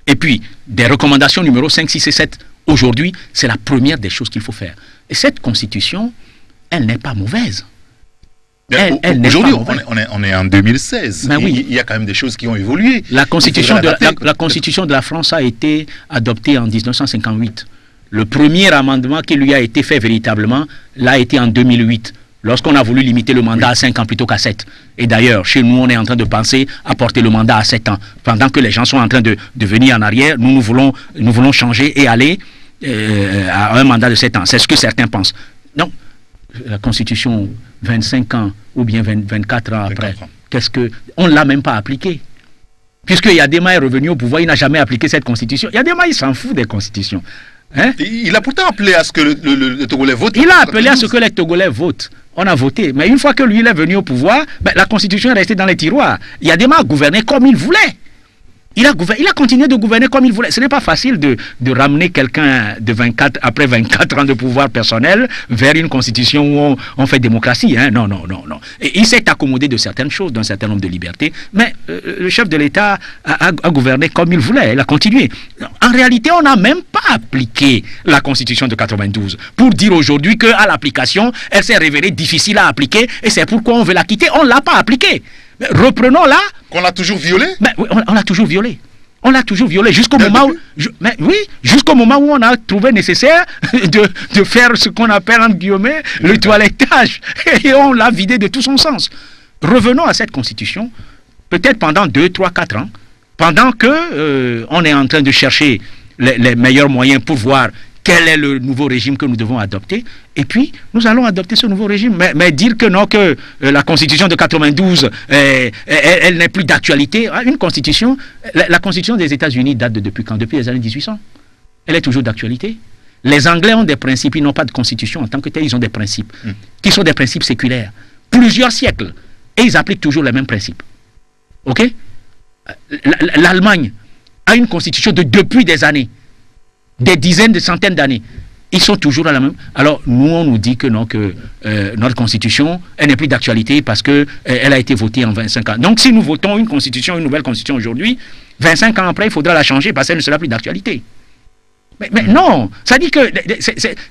et puis des recommandations numéro 5, 6 et 7, aujourd'hui, c'est la première des choses qu'il faut faire. Et cette Constitution, elle n'est pas mauvaise. Aujourd'hui, on est en 2016. Ben oui. Il y a quand même des choses qui ont évolué. La Constitution de la France a été adoptée en 1958. Le premier amendement qui lui a été fait véritablement l'a été en 2008, lorsqu'on a voulu limiter le mandat à 5 ans plutôt qu'à 7. Et d'ailleurs, chez nous, on est en train de penser à porter le mandat à 7 ans. Pendant que les gens sont en train de venir en arrière, nous voulons changer et aller à un mandat de 7 ans. C'est ce que certains pensent. Non, la Constitution, 25 ans ou bien 24 ans après, on ne l'a même pas appliquée. Puisque Yadema est revenu au pouvoir, il n'a jamais appliqué cette Constitution. Yadema, il s'en fout des constitutions. Hein? Il a pourtant appelé à ce que le Togolais vote. Il a appelé à ce que les Togolais votent. On a voté. Mais une fois que lui il est venu au pouvoir, la Constitution est restée dans les tiroirs. Yadema a gouverné comme il voulait. Il a continué de gouverner comme il voulait. Ce n'est pas facile de ramener quelqu'un après 24 ans de pouvoir personnel vers une constitution où on fait démocratie. Hein? Non. Et il s'est accommodé de certaines choses, d'un certain nombre de libertés. Mais le chef de l'État a gouverné comme il voulait. Il a continué. En réalité, on n'a même pas appliqué la constitution de 92 pour dire aujourd'hui qu'à l'application, elle s'est révélée difficile à appliquer et c'est pourquoi on veut la quitter. On ne l'a pas appliquée. Reprenons-la. Qu'on l'a toujours violée? Oui, on l'a toujours violée. On l'a toujours violée jusqu'au moment jusqu'au moment où on a trouvé nécessaire de faire ce qu'on appelle, entre guillemets, le toilettage. Et on l'a vidé de tout son sens. Revenons à cette constitution, peut-être pendant 2, 3, 4 ans, pendant que on est en train de chercher les meilleurs moyens pour voir quel est le nouveau régime que nous devons adopter, et puis nous allons adopter ce nouveau régime. Mais dire que non, que la constitution de 92, elle n'est plus d'actualité, une constitution, la constitution des États-Unis date depuis quand? Depuis les années 1800. Elle est toujours d'actualité. Les Anglais ont des principes, ils n'ont pas de constitution en tant que tel, ils ont des principes, qui sont des principes séculaires. Plusieurs siècles, et ils appliquent toujours les mêmes principes. Ok? L'Allemagne a une constitution depuis des années, des dizaines, de centaines d'années. Ils sont toujours à la même. Alors, nous, on nous dit que non, que notre constitution, elle n'est plus d'actualité parce qu'elle a été votée en 25 ans. Donc, si nous votons une constitution, une nouvelle constitution aujourd'hui, 25 ans après, il faudra la changer parce qu'elle ne sera plus d'actualité. Mais non, ça dit que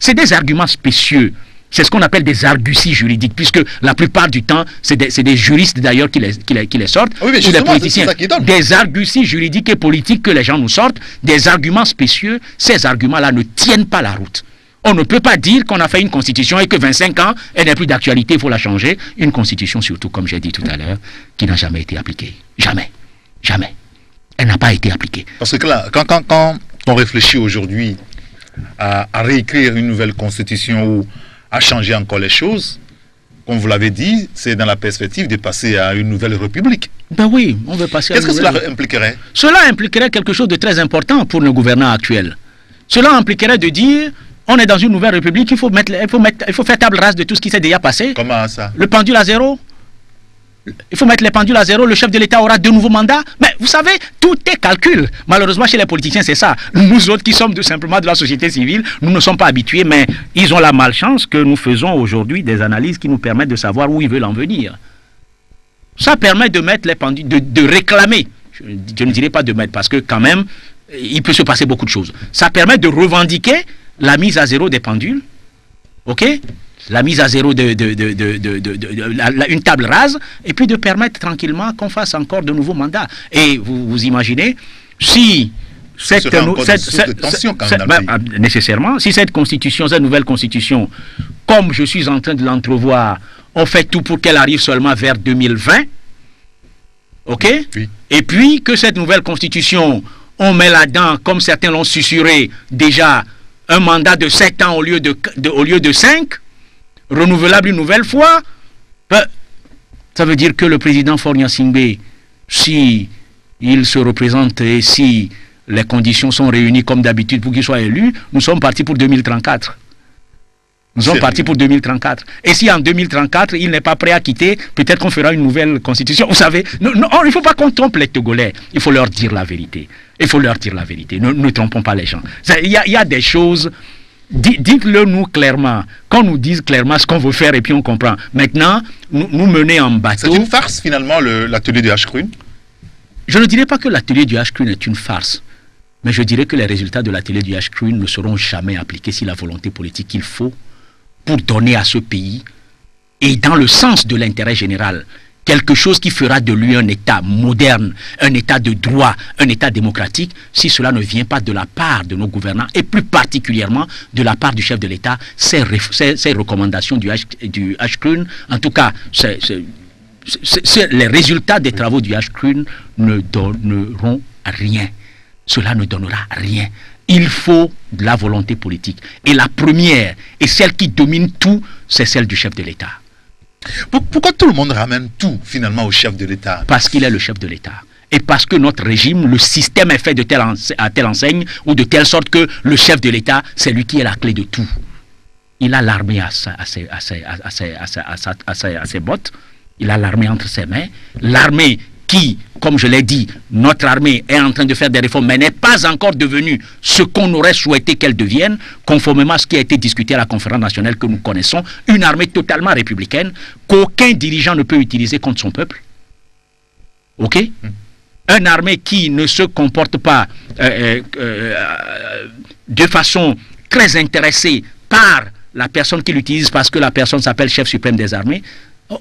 c'est des arguments spécieux. C'est ce qu'on appelle des arguties juridiques, puisque la plupart du temps, c'est des juristes d'ailleurs qui les sortent, oui, ou des politiciens. Des arguties juridiques et politiques que les gens nous sortent, des arguments spécieux, ces arguments-là ne tiennent pas la route. On ne peut pas dire qu'on a fait une constitution et que 25 ans, elle n'est plus d'actualité, il faut la changer. Une constitution, surtout, comme j'ai dit tout à l'heure, qui n'a jamais été appliquée. Jamais. Jamais. Elle n'a pas été appliquée. Parce que là, quand on réfléchit aujourd'hui à réécrire une nouvelle constitution ou à changer encore les choses, comme vous l'avez dit, c'est dans la perspective de passer à une nouvelle république. Ben oui, on veut passer à une nouvelle. Qu'est-ce que cela impliquerait? Cela impliquerait quelque chose de très important pour nos gouvernants actuels. Cela impliquerait de dire, on est dans une nouvelle république, il faut faire table rase de tout ce qui s'est déjà passé. Comment ça? Le pendule à zéro. Il faut mettre les pendules à zéro, le chef de l'État aura 2 nouveaux mandats. Mais vous savez, tout est calcul. Malheureusement, chez les politiciens, c'est ça. Nous autres qui sommes simplement de la société civile, nous ne sommes pas habitués, mais ils ont la malchance que nous faisons aujourd'hui des analyses qui nous permettent de savoir où ils veulent en venir. Ça permet de mettre les pendules, de réclamer. Je ne dirais pas de mettre, parce que quand même, il peut se passer beaucoup de choses. Ça permet de revendiquer la mise à zéro des pendules. OK ? La mise à zéro une table rase, et puis de permettre tranquillement qu'on fasse encore de nouveaux mandats. Et vous imaginez, si nécessairement, si cette constitution, cette nouvelle constitution, comme je suis en train de l'entrevoir, on fait tout pour qu'elle arrive seulement vers 2020, ok? Oui. Et puis que cette nouvelle constitution, on met là-dedans, comme certains l'ont susurré, déjà un mandat de 7 ans au lieu de 5, renouvelable une nouvelle fois, ça veut dire que le président Faure Gnassingbé, si il se représente et si les conditions sont réunies comme d'habitude pour qu'il soit élu, nous sommes partis pour 2034. Nous sommes partis pour 2034. Et si en 2034, il n'est pas prêt à quitter, peut-être qu'on fera une nouvelle constitution. Vous savez, il ne faut pas qu'on trompe les Togolais. Il faut leur dire la vérité. Il faut leur dire la vérité. Ne trompons pas les gens. Il y a des choses... Dites-le nous clairement, qu'on nous dise clairement ce qu'on veut faire et puis on comprend. Maintenant, nous mener en bateau... C'est une farce finalement l'atelier du H-Crune? Je ne dirais pas que l'atelier du H-Crune est une farce, mais je dirais que les résultats de l'atelier du H-Crune ne seront jamais appliqués si la volonté politique qu'il faut pour donner à ce pays, et dans le sens de l'intérêt général, quelque chose qui fera de lui un État moderne, un État de droit, un État démocratique, si cela ne vient pas de la part de nos gouvernants, et plus particulièrement de la part du chef de l'État, ces recommandations du H-Crune, en tout cas, les résultats des travaux du H-Crune ne donneront rien. Cela ne donnera rien. Il faut de la volonté politique. Et la première, et celle qui domine tout, c'est celle du chef de l'État. Pourquoi tout le monde ramène tout finalement au chef de l'État? Parce qu'il est le chef de l'État. Et parce que notre régime, le système est fait à telle enseigne ou de telle sorte que le chef de l'État, c'est lui qui est la clé de tout. Il a l'armée à ses bottes. Il a l'armée entre ses mains. L'armée qui, comme je l'ai dit, notre armée est en train de faire des réformes, mais n'est pas encore devenue ce qu'on aurait souhaité qu'elle devienne, conformément à ce qui a été discuté à la conférence nationale que nous connaissons, une armée totalement républicaine, qu'aucun dirigeant ne peut utiliser contre son peuple. Ok? Une armée qui ne se comporte pas de façon très intéressée par la personne qui l'utilise parce que la personne s'appelle chef suprême des armées.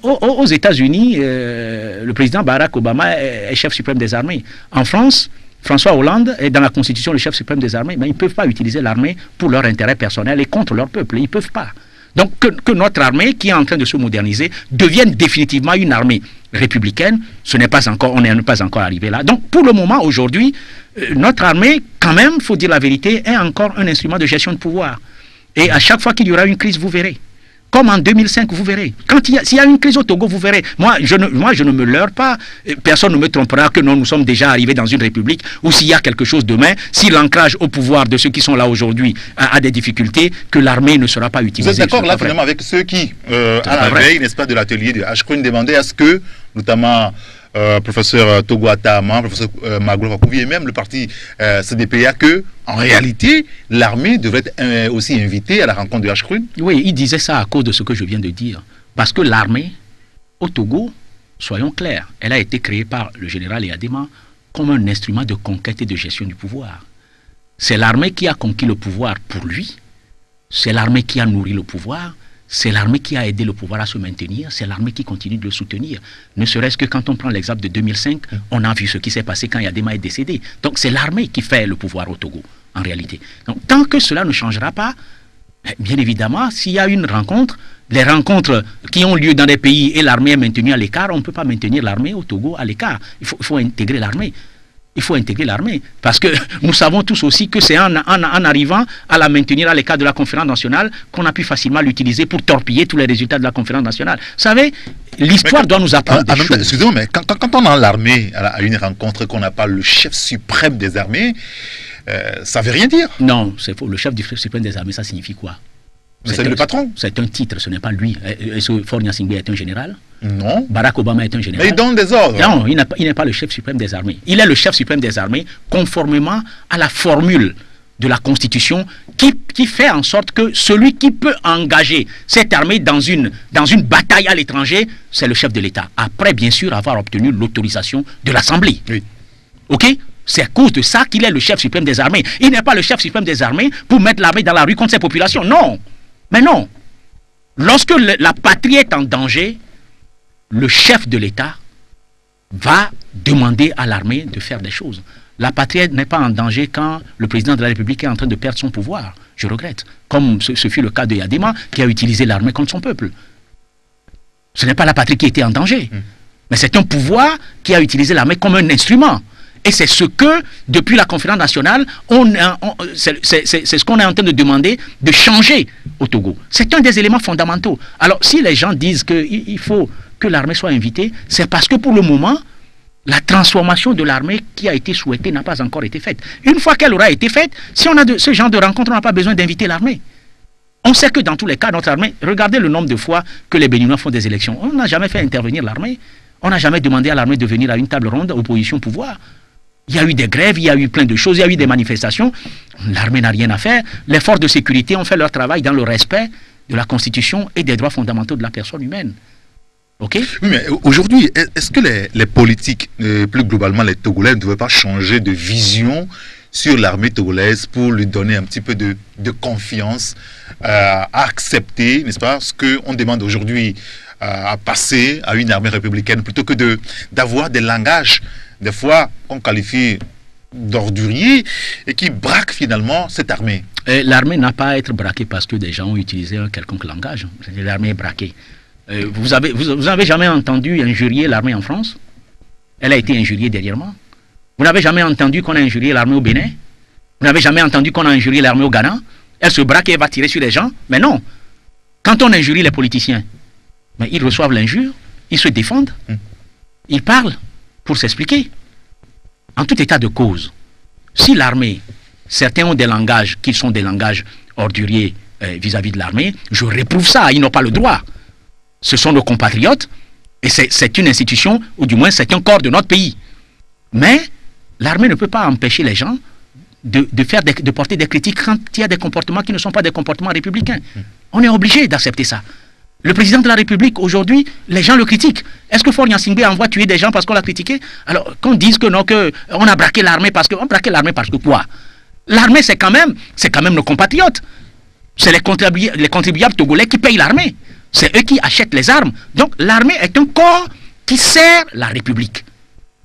Aux États-Unis, le président Barack Obama est chef suprême des armées. En France, François Hollande est dans la Constitution le chef suprême des armées, mais ils ne peuvent pas utiliser l'armée pour leur intérêt personnel et contre leur peuple. Ils ne peuvent pas. Donc que notre armée, qui est en train de se moderniser, devienne définitivement une armée républicaine, ce n'est pas encore, on n'est pas encore arrivé là. Donc pour le moment, aujourd'hui, notre armée, quand même, il faut dire la vérité, est encore un instrument de gestion de pouvoir. Et à chaque fois qu'il y aura une crise, vous verrez. Comme en 2005, vous verrez. S'il y a une crise au Togo, vous verrez. Moi, je ne me leurre pas. Personne ne me trompera que nous sommes déjà arrivés dans une république où s'il y a quelque chose demain, si l'ancrage au pouvoir de ceux qui sont là aujourd'hui a des difficultés, que l'armée ne sera pas utilisée. Vous êtes d'accord là finalement avec ceux qui, à la veille, n'est-ce pas, de l'atelier de H-Crune, demandaient à ce que, notamment professeur Togo Atama, professeur Maglo Fakouvi et même le parti CDPA, que en réalité l'armée devrait être aussi invitée à la rencontre de H-Crune? Oui, il disait ça à cause de ce que je viens de dire. Parce que l'armée au Togo, soyons clairs, elle a été créée par le général Eyadema comme un instrument de conquête et de gestion du pouvoir. C'est l'armée qui a conquis le pouvoir pour lui, c'est l'armée qui a nourri le pouvoir, c'est l'armée qui a aidé le pouvoir à se maintenir, c'est l'armée qui continue de le soutenir. Ne serait-ce que quand on prend l'exemple de 2005, on a vu ce qui s'est passé quand Eyadema est décédé. Donc c'est l'armée qui fait le pouvoir au Togo, en réalité. Donc tant que cela ne changera pas, bien évidemment, s'il y a une rencontre, les rencontres qui ont lieu dans des pays et l'armée est maintenue à l'écart, on ne peut pas maintenir l'armée au Togo à l'écart. Il faut intégrer l'armée. Il faut intégrer l'armée. Parce que nous savons tous aussi que c'est en arrivant à la maintenir à l'écart de la conférence nationale qu'on a pu facilement l'utiliser pour torpiller tous les résultats de la conférence nationale. Vous savez, l'histoire doit nous apprendre des choses. Excusez-moi, mais quand on a l'armée à une rencontre qu'on n'a pas le chef suprême des armées, ça ne veut rien dire. Non, c'est faux. Le chef suprême des armées, ça signifie quoi? C'est le patron. C'est un titre, ce n'est pas lui. Est-ce que Faure Gnassingbé est un général? Non. Barack Obama est un général. Mais il donne des ordres. Non, il n'est pas le chef suprême des armées. Il est le chef suprême des armées conformément à la formule de la Constitution qui fait en sorte que celui qui peut engager cette armée dans une bataille à l'étranger, c'est le chef de l'État. Après, bien sûr, avoir obtenu l'autorisation de l'Assemblée. Oui. OK? C'est à cause de ça qu'il est le chef suprême des armées. Il n'est pas le chef suprême des armées pour mettre l'armée dans la rue contre ses populations. Non. Mais non. Lorsque la patrie est en danger, le chef de l'État va demander à l'armée de faire des choses. La patrie n'est pas en danger quand le président de la République est en train de perdre son pouvoir. Je regrette. Comme ce fut le cas de Eyadema, qui a utilisé l'armée contre son peuple. Ce n'est pas la patrie qui était en danger. Mais c'est un pouvoir qui a utilisé l'armée comme un instrument. Et c'est ce que, depuis la conférence nationale, c'est ce qu'on est en train de demander, de changer au Togo. C'est un des éléments fondamentaux. Alors, si les gens disent qu'il faut que l'armée soit invitée, c'est parce que pour le moment, la transformation de l'armée qui a été souhaitée n'a pas encore été faite. Une fois qu'elle aura été faite, si on a ce genre de rencontre, on n'a pas besoin d'inviter l'armée. On sait que dans tous les cas, notre armée, regardez le nombre de fois que les Béninois font des élections. On n'a jamais fait intervenir l'armée. On n'a jamais demandé à l'armée de venir à une table ronde, opposition-pouvoir. Il y a eu des grèves, il y a eu plein de choses, il y a eu des manifestations. L'armée n'a rien à faire. Les forces de sécurité ont fait leur travail dans le respect de la Constitution et des droits fondamentaux de la personne humaine. Ok? Oui, mais aujourd'hui, est-ce que les politiques, plus globalement les Togolais, ne devraient pas changer de vision sur l'armée togolaise pour lui donner un petit peu de confiance, à accepter, n'est-ce pas, ce qu'on demande aujourd'hui, à passer à une armée républicaine, plutôt que d'avoir des langages, des fois, qu'on qualifie d'orduriers, et qui braquent finalement cette armée? L'armée n'a pas à être braquée parce que des gens ont utilisé un quelconque langage. L'armée est braquée. Vous avez jamais entendu injurier l'armée en France? Elle a été injuriée dernièrement. Vous n'avez jamais entendu qu'on a injurié l'armée au Bénin? Vous n'avez jamais entendu qu'on a injurié l'armée au Ghana? Elle se braque et elle va tirer sur les gens? Mais non. Quand on injurie les politiciens, mais ils reçoivent l'injure, ils se défendent, ils parlent pour s'expliquer. En tout état de cause, si l'armée, certains ont des langages qui sont des langages orduriers vis-à-vis de l'armée, je réprouve ça, ils n'ont pas le droit. Ce sont nos compatriotes, et c'est une institution, ou du moins c'est un corps de notre pays. Mais l'armée ne peut pas empêcher les gens de porter des critiques quand il y a des comportements qui ne sont pas des comportements républicains. On est obligé d'accepter ça. Le président de la République, aujourd'hui, les gens le critiquent. Est-ce que Faure Gnassingbé envoie tuer des gens parce qu'on l'a critiqué? Alors, qu'on dise que non, qu'on a braqué l'armée parce que... On a braqué l'armée parce que quoi? L'armée, c'est quand même nos compatriotes. C'est les contribuables togolais qui payent l'armée. C'est eux qui achètent les armes. Donc, l'armée est un corps qui sert la République.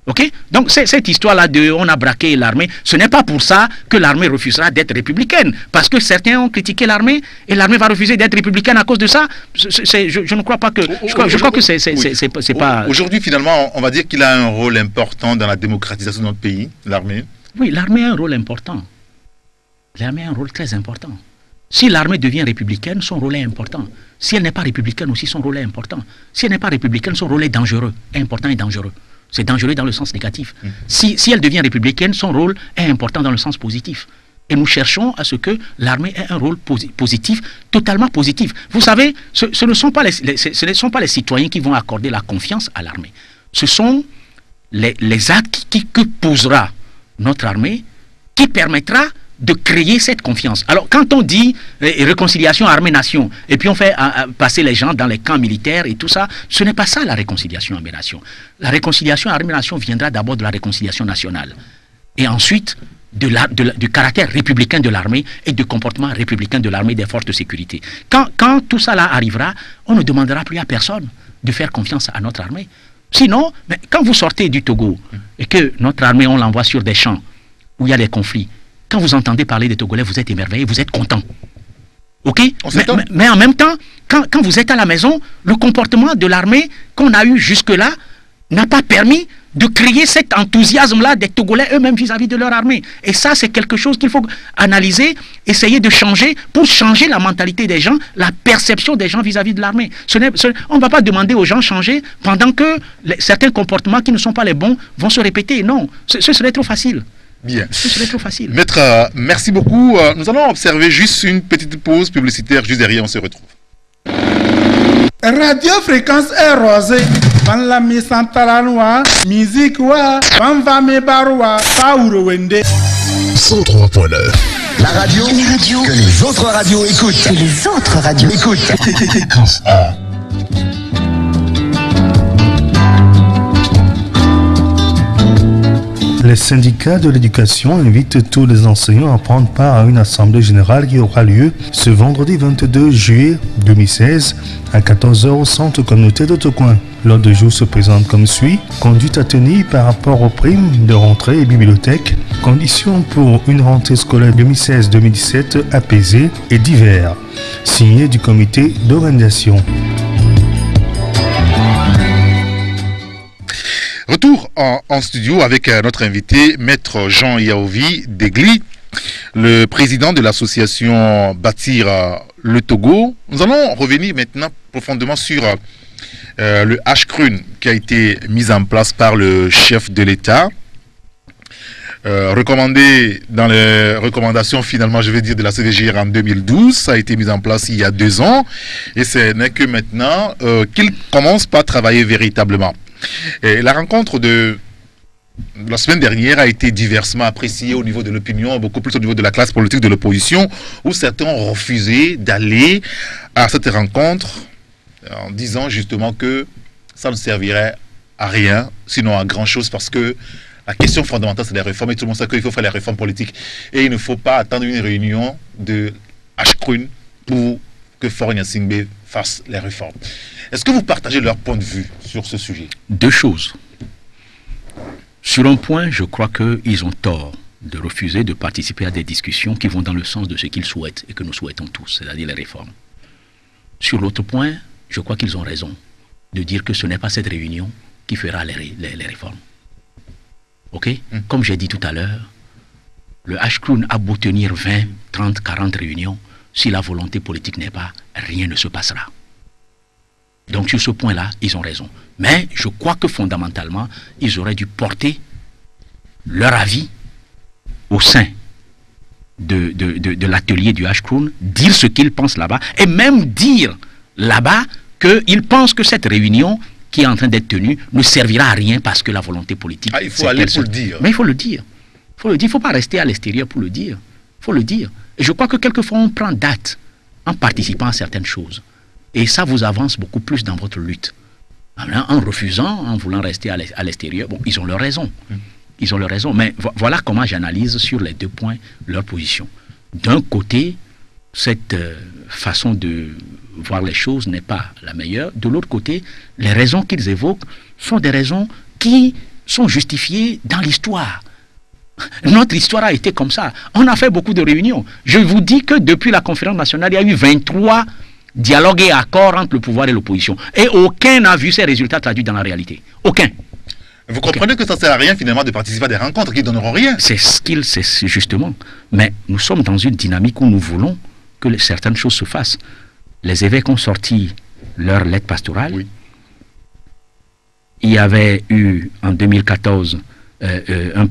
Ok? Donc, cette histoire-là de on a braqué l'armée, ce n'est pas pour ça que l'armée refusera d'être républicaine. Parce que certains ont critiqué l'armée et l'armée va refuser d'être républicaine à cause de ça. Je ne crois pas que... Je crois que c'est pas... Aujourd'hui, finalement, on va dire qu'il a un rôle important dans la démocratisation de notre pays, l'armée. Oui, l'armée a un rôle important. L'armée a un rôle très important. Si l'armée devient républicaine, son rôle est important. Si elle n'est pas républicaine aussi, son rôle est important. Si elle n'est pas républicaine, son rôle est dangereux, important et dangereux. C'est dangereux dans le sens négatif. Si elle devient républicaine, son rôle est important dans le sens positif. Et nous cherchons à ce que l'armée ait un rôle positif, totalement positif. Vous savez, ce ne sont pas les citoyens qui vont accorder la confiance à l'armée. Ce sont les actes que posera notre armée qui permettra de créer cette confiance. Alors, quand on dit réconciliation armée-nation, et puis on fait passer les gens dans les camps militaires et tout ça, ce n'est pas ça la réconciliation armée-nation. La réconciliation armée-nation viendra d'abord de la réconciliation nationale. Et ensuite, du caractère républicain de l'armée et du comportement républicain de l'armée des forces de sécurité. Quand tout ça là arrivera, on ne demandera plus à personne de faire confiance à notre armée. Sinon, mais quand vous sortez du Togo et que notre armée, on l'envoie sur des champs où il y a des conflits, quand vous entendez parler des Togolais, vous êtes émerveillés, vous êtes contents. Ok? Mais en même temps, quand vous êtes à la maison, le comportement de l'armée qu'on a eu jusque-là n'a pas permis de créer cet enthousiasme-là des Togolais eux-mêmes vis-à-vis de leur armée. Et ça, c'est quelque chose qu'il faut analyser, essayer de changer pour changer la mentalité des gens, la perception des gens vis-à-vis de l'armée. On ne va pas demander aux gens de changer pendant que certains comportements qui ne sont pas les bons vont se répéter. Non, ce serait trop facile. Bien. Ce serait trop facile. Maître, merci beaucoup. Nous allons observer juste une petite pause publicitaire. Juste derrière, on se retrouve. Radio Fréquence est rosée. Van la mi santalanoa, musique wa, van va me baroua, paouro wende. 103.9. La radio que les autres radios écoutent. Que les autres radios écoutent. Les syndicats de l'éducation invitent tous les enseignants à prendre part à une assemblée générale qui aura lieu ce vendredi 22 juillet 2016 à 14h au centre communautaire d'Autocoin. L'ordre du jour se présente comme suit: conduite à tenir par rapport aux primes de rentrée et bibliothèque, conditions pour une rentrée scolaire 2016-2017 apaisée et divers. Signé du comité d'organisation. Retour en studio avec notre invité, Maître Jean Yaovi Degli, le président de l'association Bâtir le Togo. Nous allons revenir maintenant profondément sur le HCRUN qui a été mis en place par le chef de l'État. Recommandé dans les recommandations finalement, je vais dire, de la CVGR en 2012, ça a été mis en place il y a 2 ans et ce n'est que maintenant qu'il commence par travailler véritablement. Et la rencontre de la semaine dernière a été diversement appréciée au niveau de l'opinion, beaucoup plus au niveau de la classe politique de l'opposition, où certains ont refusé d'aller à cette rencontre en disant justement que ça ne servirait à rien, sinon à grand chose, parce que la question fondamentale, c'est les réformes, et tout le monde sait qu'il faut faire les réformes politiques. Et il ne faut pas attendre une réunion de HCRUN pour que Faure Gnassingbé fasse les réformes. Est-ce que vous partagez leur point de vue sur ce sujet? 2 choses. Sur un point, je crois qu'ils ont tort de refuser de participer à des discussions qui vont dans le sens de ce qu'ils souhaitent et que nous souhaitons tous, c'est-à-dire les réformes. Sur l'autre point, je crois qu'ils ont raison de dire que ce n'est pas cette réunion qui fera les réformes. Ok? Comme j'ai dit tout à l'heure, le HCRUN a beau tenir 20, 30, 40 réunions, si la volonté politique n'est pas, rien ne se passera. Donc sur ce point-là, ils ont raison. Mais je crois que fondamentalement, ils auraient dû porter leur avis au sein de l'atelier du HCRUN, dire ce qu'ils pensent là-bas, et même dire là-bas qu'ils pensent que cette réunion qui est en train d'être tenue ne servira à rien parce que la volonté politique... il faut aller pour le dire. Mais il faut le dire. Il ne faut pas rester à l'extérieur pour le dire. Il faut le dire. Et je crois que quelquefois on prend date en participant à certaines choses. Et ça vous avance beaucoup plus dans votre lutte. En refusant, en voulant rester à l'extérieur, bon, ils ont leur raison. Ils ont leur raison. Mais voilà comment j'analyse sur les 2 points leur position. D'un côté, cette façon de voir les choses n'est pas la meilleure. De l'autre côté, les raisons qu'ils évoquent sont des raisons qui sont justifiées dans l'histoire. Notre histoire a été comme ça. On a fait beaucoup de réunions. Je vous dis que depuis la conférence nationale, il y a eu 23 dialogues et accords entre le pouvoir et l'opposition. Et aucun n'a vu ces résultats traduits dans la réalité. Aucun. Vous comprenez que ça ne sert à rien finalement de participer à des rencontres qui ne donneront rien. C'est justement. Mais nous sommes dans une dynamique où nous voulons que certaines choses se fassent. Les évêques ont sorti leur lettre pastorale. Oui. Il y avait eu en 2014 une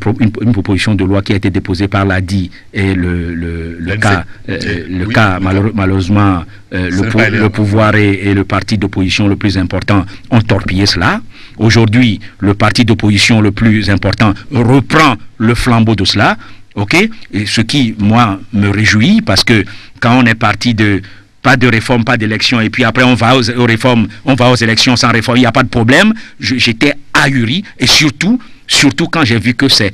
proposition de loi qui a été déposée par l'ADI et le cas malheureusement le pouvoir et le parti d'opposition le plus important ont torpillé cela. Aujourd'hui, le parti d'opposition le plus important reprend le flambeau de cela, ok? Et ce qui, moi, me réjouit, parce que quand on est parti de pas de réforme, pas d'élection, et puis après on va aux réformes, on va aux élections sans réforme, il n'y a pas de problème, j'étais ahuri, et surtout quand j'ai vu que c'est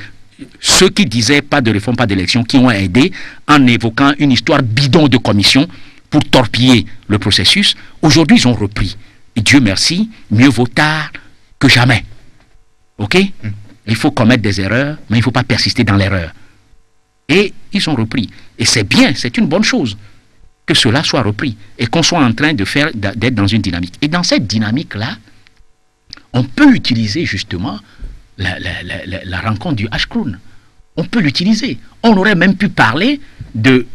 ceux qui disaient pas de réforme, pas d'élection, qui ont aidé en évoquant une histoire bidon de commission pour torpiller le processus. Aujourd'hui, ils ont repris. Et Dieu merci, mieux vaut tard que jamais. Ok? Il faut commettre des erreurs, mais il ne faut pas persister dans l'erreur. Et ils ont repris. Et c'est bien, c'est une bonne chose que cela soit repris et qu'on soit en train d'être dans une dynamique. Et dans cette dynamique-là, on peut utiliser justement la rencontre du HCRUN. On peut l'utiliser. On aurait même pu parler de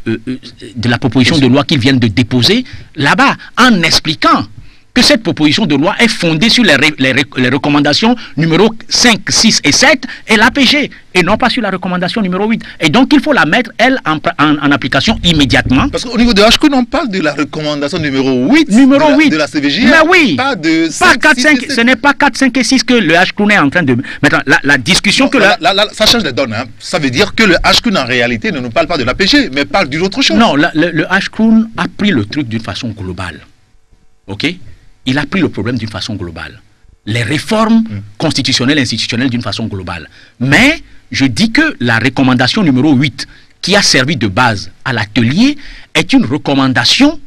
la proposition de loi qu'ils viennent de déposer là-bas, en expliquant que cette proposition de loi est fondée sur les recommandations numéro 5, 6 et 7 et l'APG, et non pas sur la recommandation numéro 8. Et donc il faut la mettre, elle, en application immédiatement. Parce qu'au niveau de HCRUN, on parle de la recommandation numéro 8 de la CVJ. Mais oui, pas de 5, 4, 6, 5, ce n'est pas 4, 5 et 6 que le HCRUN est en train de... Maintenant, la discussion non, que... ça change les donnes. Hein. Ça veut dire que le HCRUN, en réalité, ne nous parle pas de l'APG, mais parle d'une autre chose. Non, le HCRUN a pris le truc d'une façon globale. OK? Il a pris le problème d'une façon globale. Les réformes constitutionnelles et institutionnelles d'une façon globale. Mais je dis que la recommandation numéro 8, qui a servi de base à l'atelier, est une recommandation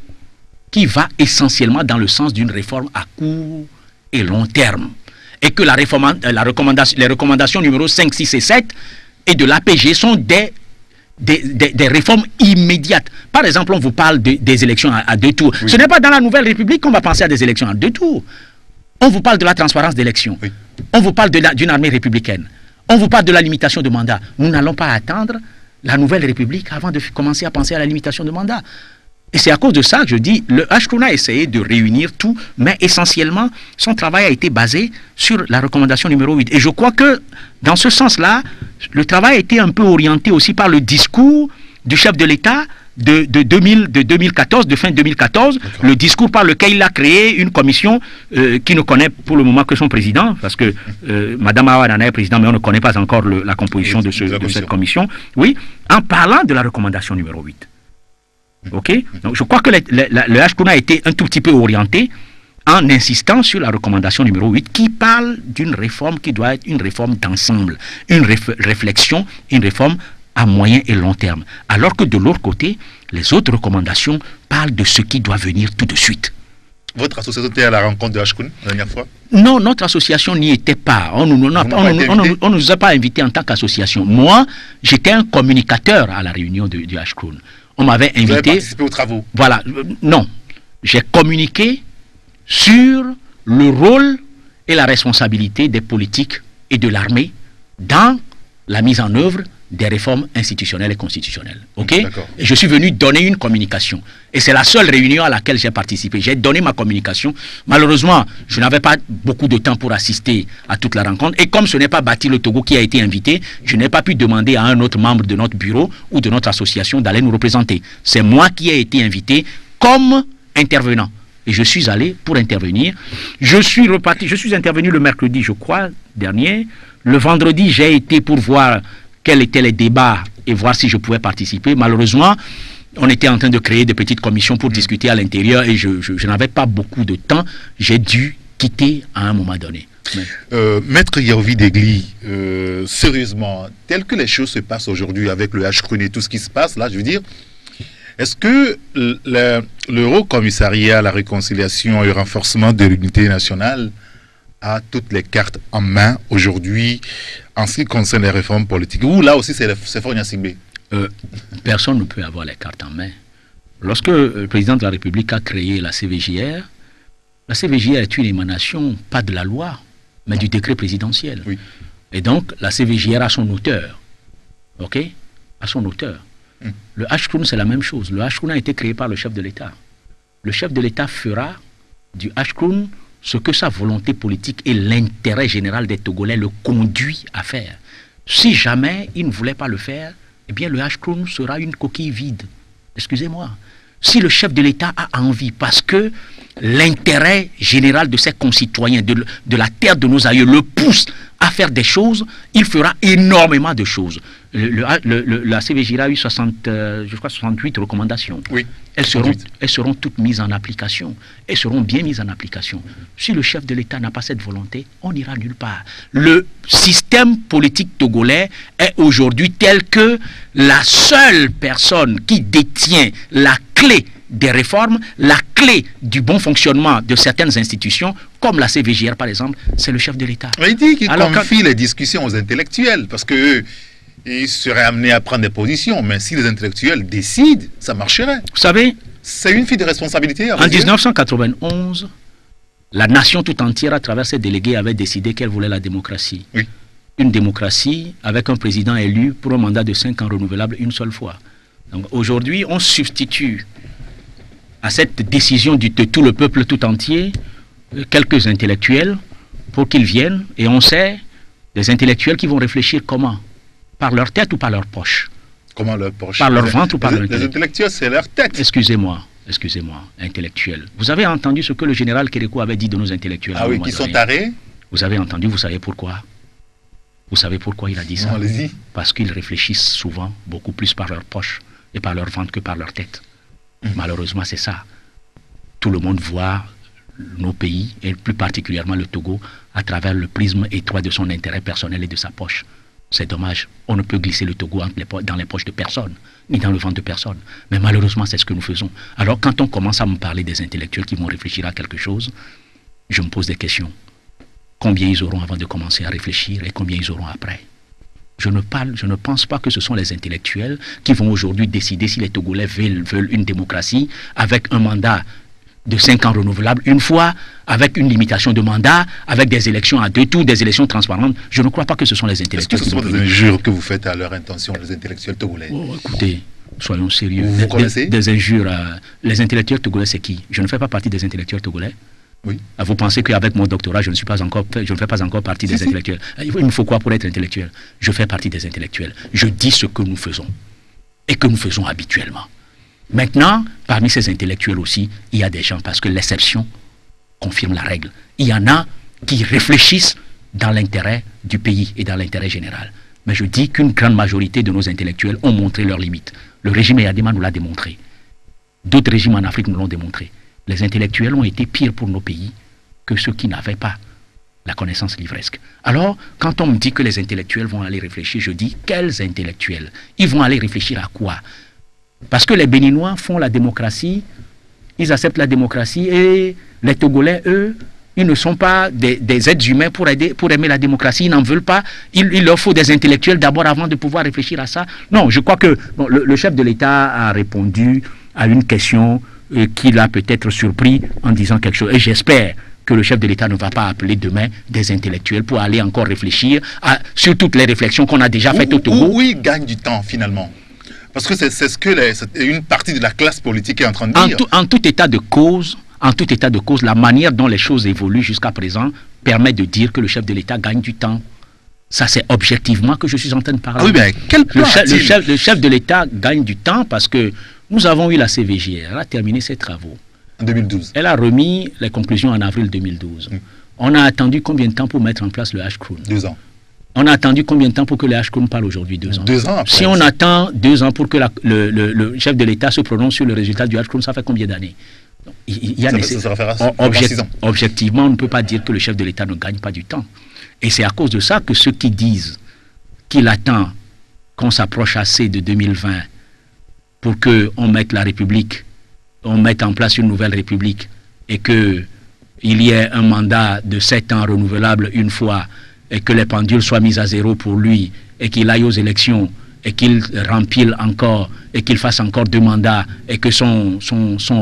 qui va essentiellement dans le sens d'une réforme à court et long terme. Et que les recommandations numéro 5, 6 et 7 et de l'APG sont des réformes immédiates. Par exemple, on vous parle des élections à 2 tours. Oui. Ce n'est pas dans la Nouvelle République qu'on va penser à des élections à 2 tours. On vous parle de la transparence d'élections. Oui. On vous parle d'une armée républicaine. On vous parle de la limitation de mandat. Nous n'allons pas attendre la nouvelle République avant de commencer à penser à la limitation de mandat. Et c'est à cause de ça que je dis, le Ashkroun a essayé de réunir tout, mais essentiellement, son travail a été basé sur la recommandation numéro 8. Et je crois que, dans ce sens-là, le travail a été un peu orienté aussi par le discours du chef de l'État de 2014, de fin 2014, le discours par lequel il a créé une commission qui ne connaît pour le moment que son président, parce que Mme Aouadana est président, mais on ne connaît pas encore la composition de cette commission, oui, en parlant de la recommandation numéro 8. Ok? Donc je crois que le Ashkroun a été un tout petit peu orienté en insistant sur la recommandation numéro 8 qui parle d'une réforme qui doit être une réforme d'ensemble, une réflexion, une réforme à moyen et long terme. Alors que de l'autre côté, les autres recommandations parlent de ce qui doit venir tout de suite. Votre association était à la rencontre de Ashkroun la dernière fois? Non, notre association n'y était pas. On ne nous a pas invités en tant qu'association. Moi, j'étais un communicateur à la réunion du Ashkroun. On m'avait invité... Vous avez participé aux travaux? Voilà. Non. J'ai communiqué sur le rôle et la responsabilité des politiques et de l'armée dans la mise en œuvre des réformes institutionnelles et constitutionnelles. Ok? Et je suis venu donner une communication. Et c'est la seule réunion à laquelle j'ai participé. J'ai donné ma communication. Malheureusement, je n'avais pas beaucoup de temps pour assister à toute la rencontre. Et comme ce n'est pas Bâti le Togo qui a été invité, je n'ai pas pu demander à un autre membre de notre bureau ou de notre association d'aller nous représenter. C'est moi qui ai été invité comme intervenant. Et je suis allé pour intervenir. Je suis intervenu le mercredi, je crois, dernier. Le vendredi, j'ai été pour voir quels étaient les débats et voir si je pouvais participer. Malheureusement, on était en train de créer des petites commissions pour discuter à l'intérieur et je n'avais pas beaucoup de temps. J'ai dû quitter à un moment donné. Maître Yaovi Degli, sérieusement, tel que les choses se passent aujourd'hui avec le Ashkroun et tout ce qui se passe là, je veux dire, est-ce que le Haut Commissariat à la réconciliation et au renforcement de l'unité nationale a toutes les cartes en main aujourd'hui en ce qui concerne les réformes politiques? Ou là aussi c'est Fogna Sigbe? Personne ne peut avoir les cartes en main. Lorsque le président de la République a créé la CVJR est une émanation, pas de la loi, mais du décret présidentiel. Oui. Et donc la CVJR a son auteur. Ok? A son auteur. Le Ashkroun, c'est la même chose. Le Ashkroun a été créé par le chef de l'État. Le chef de l'État fera du Ashkroun ce que sa volonté politique et l'intérêt général des Togolais le conduit à faire. Si jamais il ne voulait pas le faire, eh bien le Ashkroun sera une coquille vide. Excusez-moi. Si le chef de l'État a envie, parce que l'intérêt général de ses concitoyens, de la terre de nos aïeux, le pousse à faire des choses, il fera énormément de choses. La CVJR a eu 68 recommandations. Oui. Elles seront toutes mises en application. Elles seront bien mises en application. Si le chef de l'État n'a pas cette volonté, on n'ira nulle part. Le système politique togolais est aujourd'hui tel que la seule personne qui détient la clé des réformes, la clé du bon fonctionnement de certaines institutions, comme la CVJR par exemple, c'est le chef de l'État. Il dit qu'il confie les discussions aux intellectuels, parce que ils seraient amenés à prendre des positions, mais si les intellectuels décident, ça marcherait. Vous savez, c'est une fille de responsabilité. En 1991, la nation tout entière, à travers ses délégués, avait décidé qu'elle voulait la démocratie. Oui. Une démocratie avec un président élu pour un mandat de 5 ans renouvelable une seule fois. Donc aujourd'hui, on substitue à cette décision de tout le peuple tout entier quelques intellectuels pour qu'ils viennent, et on sait des intellectuels qui vont réfléchir comment? Par leur tête ou par leur poche? Comment leur poche? Par leur ventre ou par leur tête? Les intellectuels, c'est leur tête. Excusez-moi, intellectuels. Vous avez entendu ce que le général Kérékou avait dit de nos intellectuels? Ah oui, qui sont tarés? Vous avez entendu, vous savez pourquoi? Vous savez pourquoi il a dit ça? Allez-y. Parce qu'ils réfléchissent souvent beaucoup plus par leur poche et par leur ventre que par leur tête. Malheureusement, c'est ça. Tout le monde voit nos pays, et plus particulièrement le Togo, à travers le prisme étroit de son intérêt personnel et de sa poche. C'est dommage. On ne peut glisser le Togo dans les poches de personne, ni dans le ventre de personne. Mais malheureusement, c'est ce que nous faisons. Alors, quand on commence à me parler des intellectuels qui vont réfléchir à quelque chose, je me pose des questions. Combien ils auront avant de commencer à réfléchir et combien ils auront après? Je ne pense pas que ce sont les intellectuels qui vont aujourd'hui décider si les Togolais veulent une démocratie avec un mandat de 5 ans renouvelables une fois, avec une limitation de mandat, avec des élections à 2 tours, des élections transparentes. Je ne crois pas que ce sont les intellectuels. Est-ce que ce sont des injures que vous faites à leur intention, les intellectuels togolais? Oh, écoutez, soyons sérieux. Vous connaissez des injures. Les intellectuels togolais, c'est qui? Je ne fais pas partie des intellectuels togolais. Oui. Vous pensez qu'avec mon doctorat, je ne fais pas encore partie des intellectuels. Il me faut quoi pour être intellectuel? Je fais partie des intellectuels. Je dis ce que nous faisons et que nous faisons habituellement. Maintenant, parmi ces intellectuels aussi, il y a des gens, parce que l'exception confirme la règle. Il y en a qui réfléchissent dans l'intérêt du pays et dans l'intérêt général. Mais je dis qu'une grande majorité de nos intellectuels ont montré leurs limites. Le régime Eyadema nous l'a démontré. D'autres régimes en Afrique nous l'ont démontré. Les intellectuels ont été pires pour nos pays que ceux qui n'avaient pas la connaissance livresque. Alors, quand on me dit que les intellectuels vont aller réfléchir, je dis, quels intellectuels? Ils vont aller réfléchir à quoi? Parce que les Béninois font la démocratie, ils acceptent la démocratie, et les Togolais, eux, ils ne sont pas des êtres humains pour aimer la démocratie, ils n'en veulent pas. Il leur faut des intellectuels d'abord avant de pouvoir réfléchir à ça. Non, je crois que le chef de l'État a répondu à une question qui l'a peut-être surpris en disant quelque chose. Et j'espère que le chef de l'État ne va pas appeler demain des intellectuels pour aller encore réfléchir sur toutes les réflexions qu'on a déjà faites au Togo. Où ils gagnent du temps finalement? Parce que c'est ce que une partie de la classe politique est en train de dire. En tout état de cause, la manière dont les choses évoluent jusqu'à présent permet de dire que le chef de l'État gagne du temps. Ça, c'est objectivement que je suis en train de parler. Ah oui, mais quel plan le chef de l'État gagne du temps parce que nous avons eu la CVJR, elle a terminé ses travaux. En 2012. Elle a remis les conclusions en avril 2012. On a attendu combien de temps pour mettre en place le H-Crown? 2 ans. On a attendu combien de temps pour que le H-Crown parle aujourd'hui? 2 ans. 2 ans après. Si on attend 2 ans pour que le chef de l'État se prononce sur le résultat du H-Crown, ça fait combien d'années? Objectivement, on ne peut pas dire que le chef de l'État ne gagne pas du temps. Et c'est à cause de ça que ceux qui disent qu'il attend qu'on s'approche assez de 2020 pour qu'on mette la République, on mette en place une nouvelle République et qu'il y ait un mandat de 7 ans renouvelable une fois et que les pendules soient mises à zéro pour lui et qu'il aille aux élections et qu'il rempile encore et qu'il fasse encore 2 mandats et que son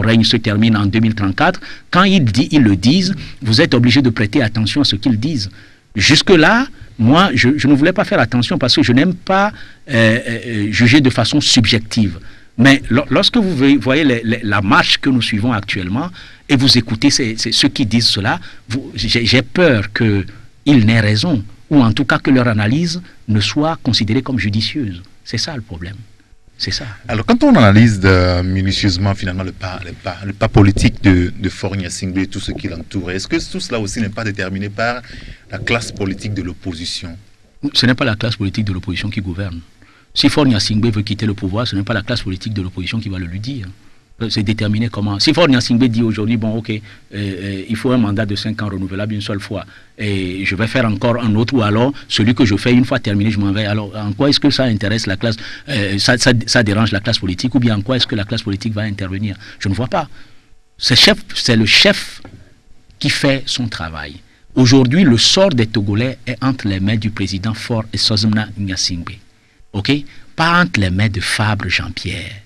règne se termine en 2034, quand ils le disent, vous êtes obligé de prêter attention à ce qu'ils disent. Jusque-là, moi, je ne voulais pas faire attention parce que je n'aime pas juger de façon subjective. Mais lorsque vous voyez la marche que nous suivons actuellement et vous écoutez ceux qui disent cela, j'ai peur qu'ils n'aient raison ou en tout cas que leur analyse ne soit considérée comme judicieuse. C'est ça le problème. C'est ça. Alors, quand on analyse minutieusement finalement le pas politique de Faure Gnassingbé et tout ce qui l'entoure, est-ce que tout cela aussi n'est pas déterminé par la classe politique de l'opposition? Ce n'est pas la classe politique de l'opposition qui gouverne. Si Faure Gnassingbé veut quitter le pouvoir, ce n'est pas la classe politique de l'opposition qui va le lui dire. C'est déterminé comment. Si Faure Gnassingbé dit aujourd'hui, bon ok, il faut un mandat de 5 ans renouvelable une seule fois, et je vais faire encore un autre, ou alors celui que je fais une fois terminé, je m'en vais. Alors en quoi est-ce que ça intéresse la classe, ça dérange la classe politique, ou bien en quoi est-ce que la classe politique va intervenir? Je ne vois pas. C'est le chef qui fait son travail. Aujourd'hui, le sort des Togolais est entre les mains du président Faure et Sozomna Gnassingbé. Ok? Pas entre les mains de Fabre Jean-Pierre,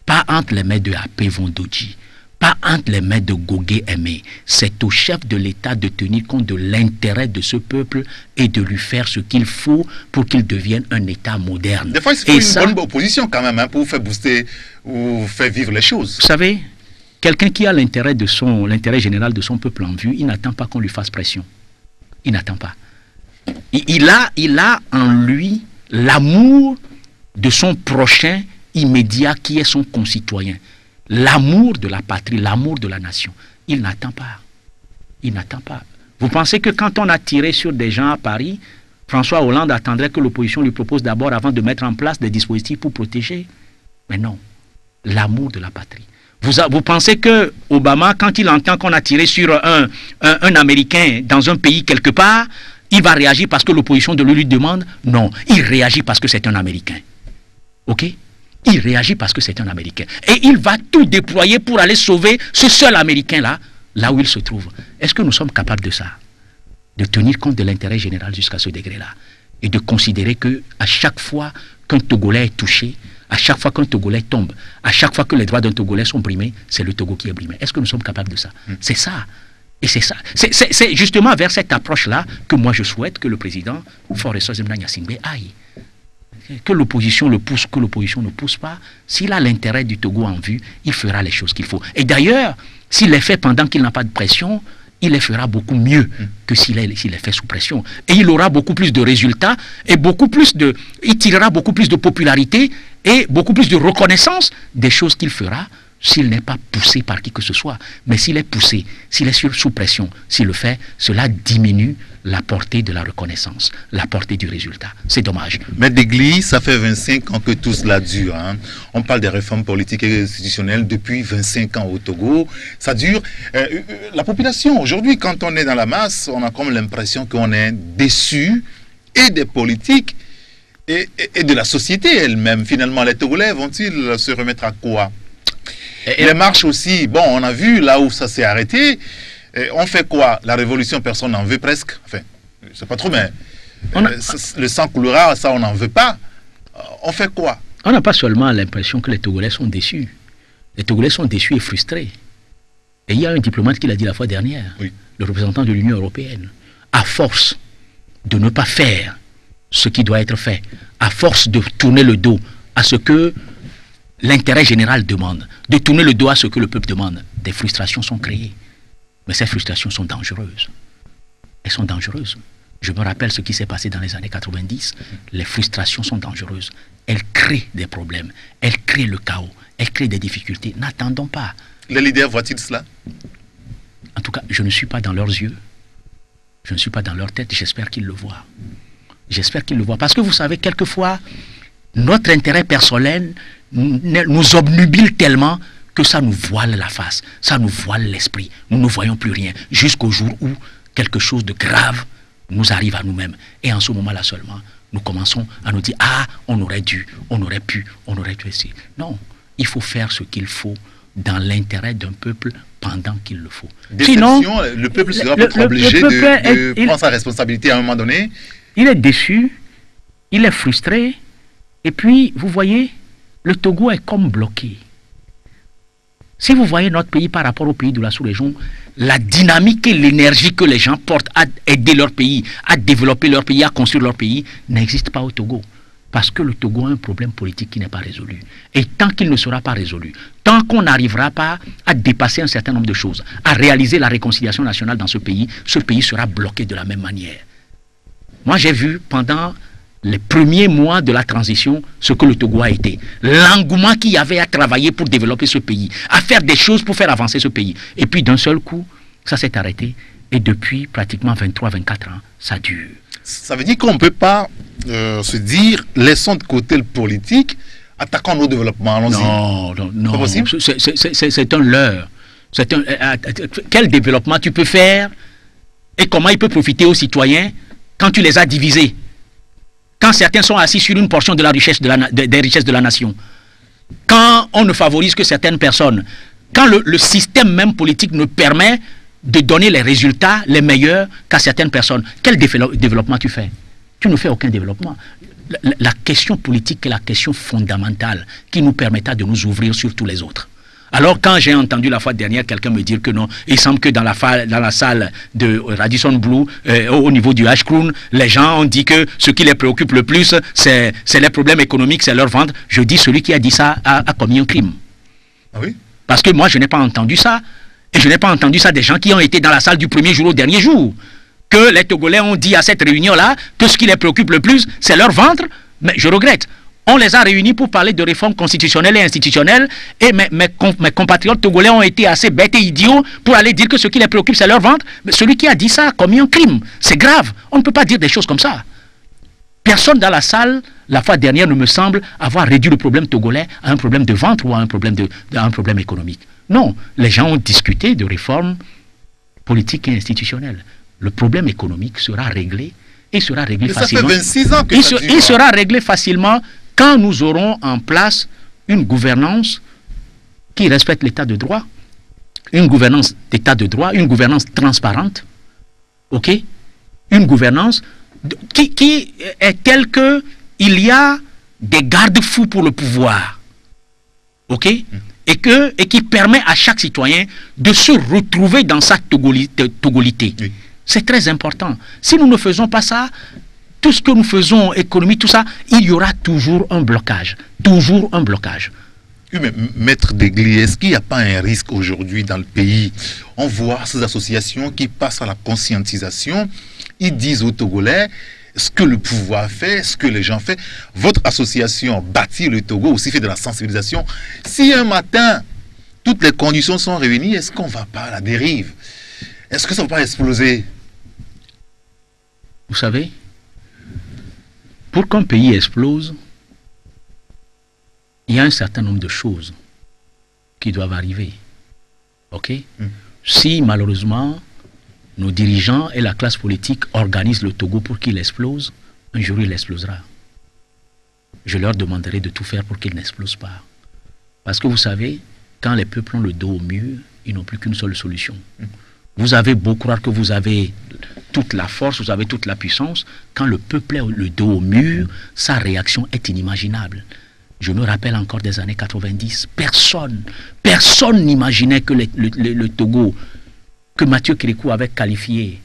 pas entre les mains de Apé Vondoji, pas entre les mains de Gogué Aimé. C'est au chef de l'État de tenir compte de l'intérêt de ce peuple et de lui faire ce qu'il faut pour qu'il devienne un État moderne. Des fois, il faut une bonne opposition quand même, hein, pour faire booster ou faire vivre les choses. Vous savez, quelqu'un qui a l'intérêt général de son peuple en vue, il n'attend pas qu'on lui fasse pression. Il n'attend pas. Il a en lui l'amour de son prochain immédiat qui est son concitoyen. L'amour de la patrie, l'amour de la nation. Il n'attend pas. Il n'attend pas. Vous pensez que quand on a tiré sur des gens à Paris, François Hollande attendrait que l'opposition lui propose d'abord avant de mettre en place des dispositifs pour protéger? Mais non. L'amour de la patrie. Vous pensez que Obama, quand il entend qu'on a tiré sur un Américain dans un pays quelque part, il va réagir parce que l'opposition de lui demande? Non, il réagit parce que c'est un Américain. Ok? Il réagit parce que c'est un Américain. Et il va tout déployer pour aller sauver ce seul Américain-là, là où il se trouve. Est-ce que nous sommes capables de ça? De tenir compte de l'intérêt général jusqu'à ce degré-là? Et de considérer qu'à chaque fois qu'un Togolais est touché, À chaque fois qu'un Togolais tombe, à chaque fois que les droits d'un Togolais sont brimés, c'est le Togo qui est brimé. Est-ce que nous sommes capables de ça? C'est ça. Et c'est ça. C'est justement vers cette approche-là que moi je souhaite que le président Faure Semna Gnassingbé aille. Que l'opposition le pousse, que l'opposition ne pousse pas. S'il a l'intérêt du Togo en vue, il fera les choses qu'il faut. Et d'ailleurs, s'il les fait pendant qu'il n'a pas de pression, il les fera beaucoup mieux que s'il les fait sous pression. Et il aura beaucoup plus de résultats et il tirera beaucoup plus de popularité et beaucoup plus de reconnaissance des choses qu'il fera s'il n'est pas poussé par qui que ce soit. Mais s'il est poussé, s'il est sous pression, s'il le fait, cela diminue la portée de la reconnaissance, la portée du résultat. C'est dommage. Mais d'église, ça fait 25 ans que tout cela dure. Hein. On parle des réformes politiques et institutionnelles depuis 25 ans au Togo. Ça dure. La population, aujourd'hui, quand on est dans la masse, on a comme l'impression qu'on est déçu et des politiques et de la société elle-même. Finalement, les Togolais vont-ils se remettre à quoi? Les marches aussi, bon, on a vu là où ça s'est arrêté. On fait quoi? La révolution, personne n'en veut presque. Enfin, je ne sais pas trop, mais le sang coulera, ça, on n'en veut pas. On fait quoi? On n'a pas seulement l'impression que les Togolais sont déçus. Les Togolais sont déçus et frustrés. Et il y a un diplomate qui l'a dit la fois dernière, oui, le représentant de l'Union européenne. À force de ne pas faire ce qui doit être fait, à force de tourner le dos à ce que l'intérêt général demande, de tourner le dos à ce que le peuple demande, des frustrations sont créées. Mais ces frustrations sont dangereuses. Elles sont dangereuses. Je me rappelle ce qui s'est passé dans les années 90. Les frustrations sont dangereuses. Elles créent des problèmes. Elles créent le chaos. Elles créent des difficultés. N'attendons pas. Les leaders voient-ils cela? En tout cas, je ne suis pas dans leurs yeux. Je ne suis pas dans leur tête. J'espère qu'ils le voient. J'espère qu'ils le voient. Parce que vous savez, quelquefois, notre intérêt personnel nous obnubile tellement que ça nous voile la face, ça nous voile l'esprit. Nous ne voyons plus rien jusqu'au jour où quelque chose de grave nous arrive à nous-mêmes. Et en ce moment-là seulement, nous commençons à nous dire « Ah, on aurait dû, on aurait pu, on aurait dû essayer. » Non, il faut faire ce qu'il faut dans l'intérêt d'un peuple pendant qu'il le faut. Sinon, le peuple sera obligé de prendre sa responsabilité à un moment donné. Il est déçu, il est frustré, et puis, vous voyez, le Togo est comme bloqué. Si vous voyez notre pays par rapport au pays de la sous-région, la dynamique et l'énergie que les gens portent à aider leur pays, à développer leur pays, à construire leur pays, n'existe pas au Togo. Parce que le Togo a un problème politique qui n'est pas résolu. Et tant qu'il ne sera pas résolu, tant qu'on n'arrivera pas à dépasser un certain nombre de choses, à réaliser la réconciliation nationale dans ce pays sera bloqué de la même manière. Moi, j'ai vu pendant les premiers mois de la transition, ce que le Togo a été. L'engouement qu'il y avait à travailler pour développer ce pays, à faire des choses pour faire avancer ce pays. Et puis d'un seul coup, ça s'est arrêté. Et depuis pratiquement 23-24 ans, ça dure. Ça veut dire qu'on ne peut pas se dire, laissons de côté le politique, attaquons nos développements. Allons-y. Non. C'est un leurre. Quel développement tu peux faire et comment il peut profiter aux citoyens quand tu les as divisés? Quand certains sont assis sur une portion de la richesse des richesses de la nation, quand on ne favorise que certaines personnes, quand le système même politique ne permet de donner les résultats les meilleurs qu'à certaines personnes, quel développement tu fais? Tu ne fais aucun développement. La question politique est la question fondamentale qui nous permettra de nous ouvrir sur tous les autres. Alors quand j'ai entendu la fois dernière quelqu'un me dire que non, il semble que dans la salle de Radisson Blu, au niveau du Ashkroon, les gens ont dit que ce qui les préoccupe le plus, c'est les problèmes économiques, c'est leur vente. Je dis celui qui a dit ça a commis un crime. Ah oui? Parce que moi je n'ai pas entendu ça. Et je n'ai pas entendu ça des gens qui ont été dans la salle du premier jour au dernier jour. Que les Togolais ont dit à cette réunion-là que ce qui les préoccupe le plus, c'est leur ventre. Mais je regrette. On les a réunis pour parler de réformes constitutionnelles et institutionnelles. Et mes compatriotes togolais ont été assez bêtes et idiots pour aller dire que ce qui les préoccupe, c'est leur ventre. Mais celui qui a dit ça a commis un crime. C'est grave. On ne peut pas dire des choses comme ça. Personne dans la salle, la fois dernière, ne me semble avoir réduit le problème togolais à un problème de ventre ou à un problème économique. Non, les gens ont discuté de réformes politiques et institutionnelles. Le problème économique sera réglé et sera réglé facilement. Ça fait 26 ans que il sera réglé facilement quand nous aurons en place une gouvernance qui respecte l'état de droit, une gouvernance d'état de droit, une gouvernance transparente, ok, une gouvernance qui est telle que il y a des garde-fous pour le pouvoir, ok, et qui permet à chaque citoyen de se retrouver dans sa togolité. Oui. C'est très important. Si nous ne faisons pas ça, tout ce que nous faisons, économie, tout ça, il y aura toujours un blocage. Toujours un blocage. Oui, mais Maître Degli, est-ce qu'il n'y a pas un risque aujourd'hui dans le pays? On voit ces associations qui passent à la conscientisation. Ils disent aux Togolais ce que le pouvoir fait, ce que les gens font. Votre association Bâtir le Togo aussi fait de la sensibilisation. Si un matin, toutes les conditions sont réunies, est-ce qu'on ne va pas à la dérive? Est-ce que ça ne va pas exploser? Vous savez, pour qu'un pays explose, il y a un certain nombre de choses qui doivent arriver. Ok? Si malheureusement, nos dirigeants et la classe politique organisent le Togo pour qu'il explose, un jour il explosera. Je leur demanderai de tout faire pour qu'il n'explose pas. Parce que vous savez, quand les peuples ont le dos au mur, ils n'ont plus qu'une seule solution. Vous avez beau croire que vous avez toute la force, vous avez toute la puissance, quand le peuple a le dos au mur, sa réaction est inimaginable. Je me rappelle encore des années 90, personne n'imaginait que le Togo, que Mathieu Kérékou avait qualifié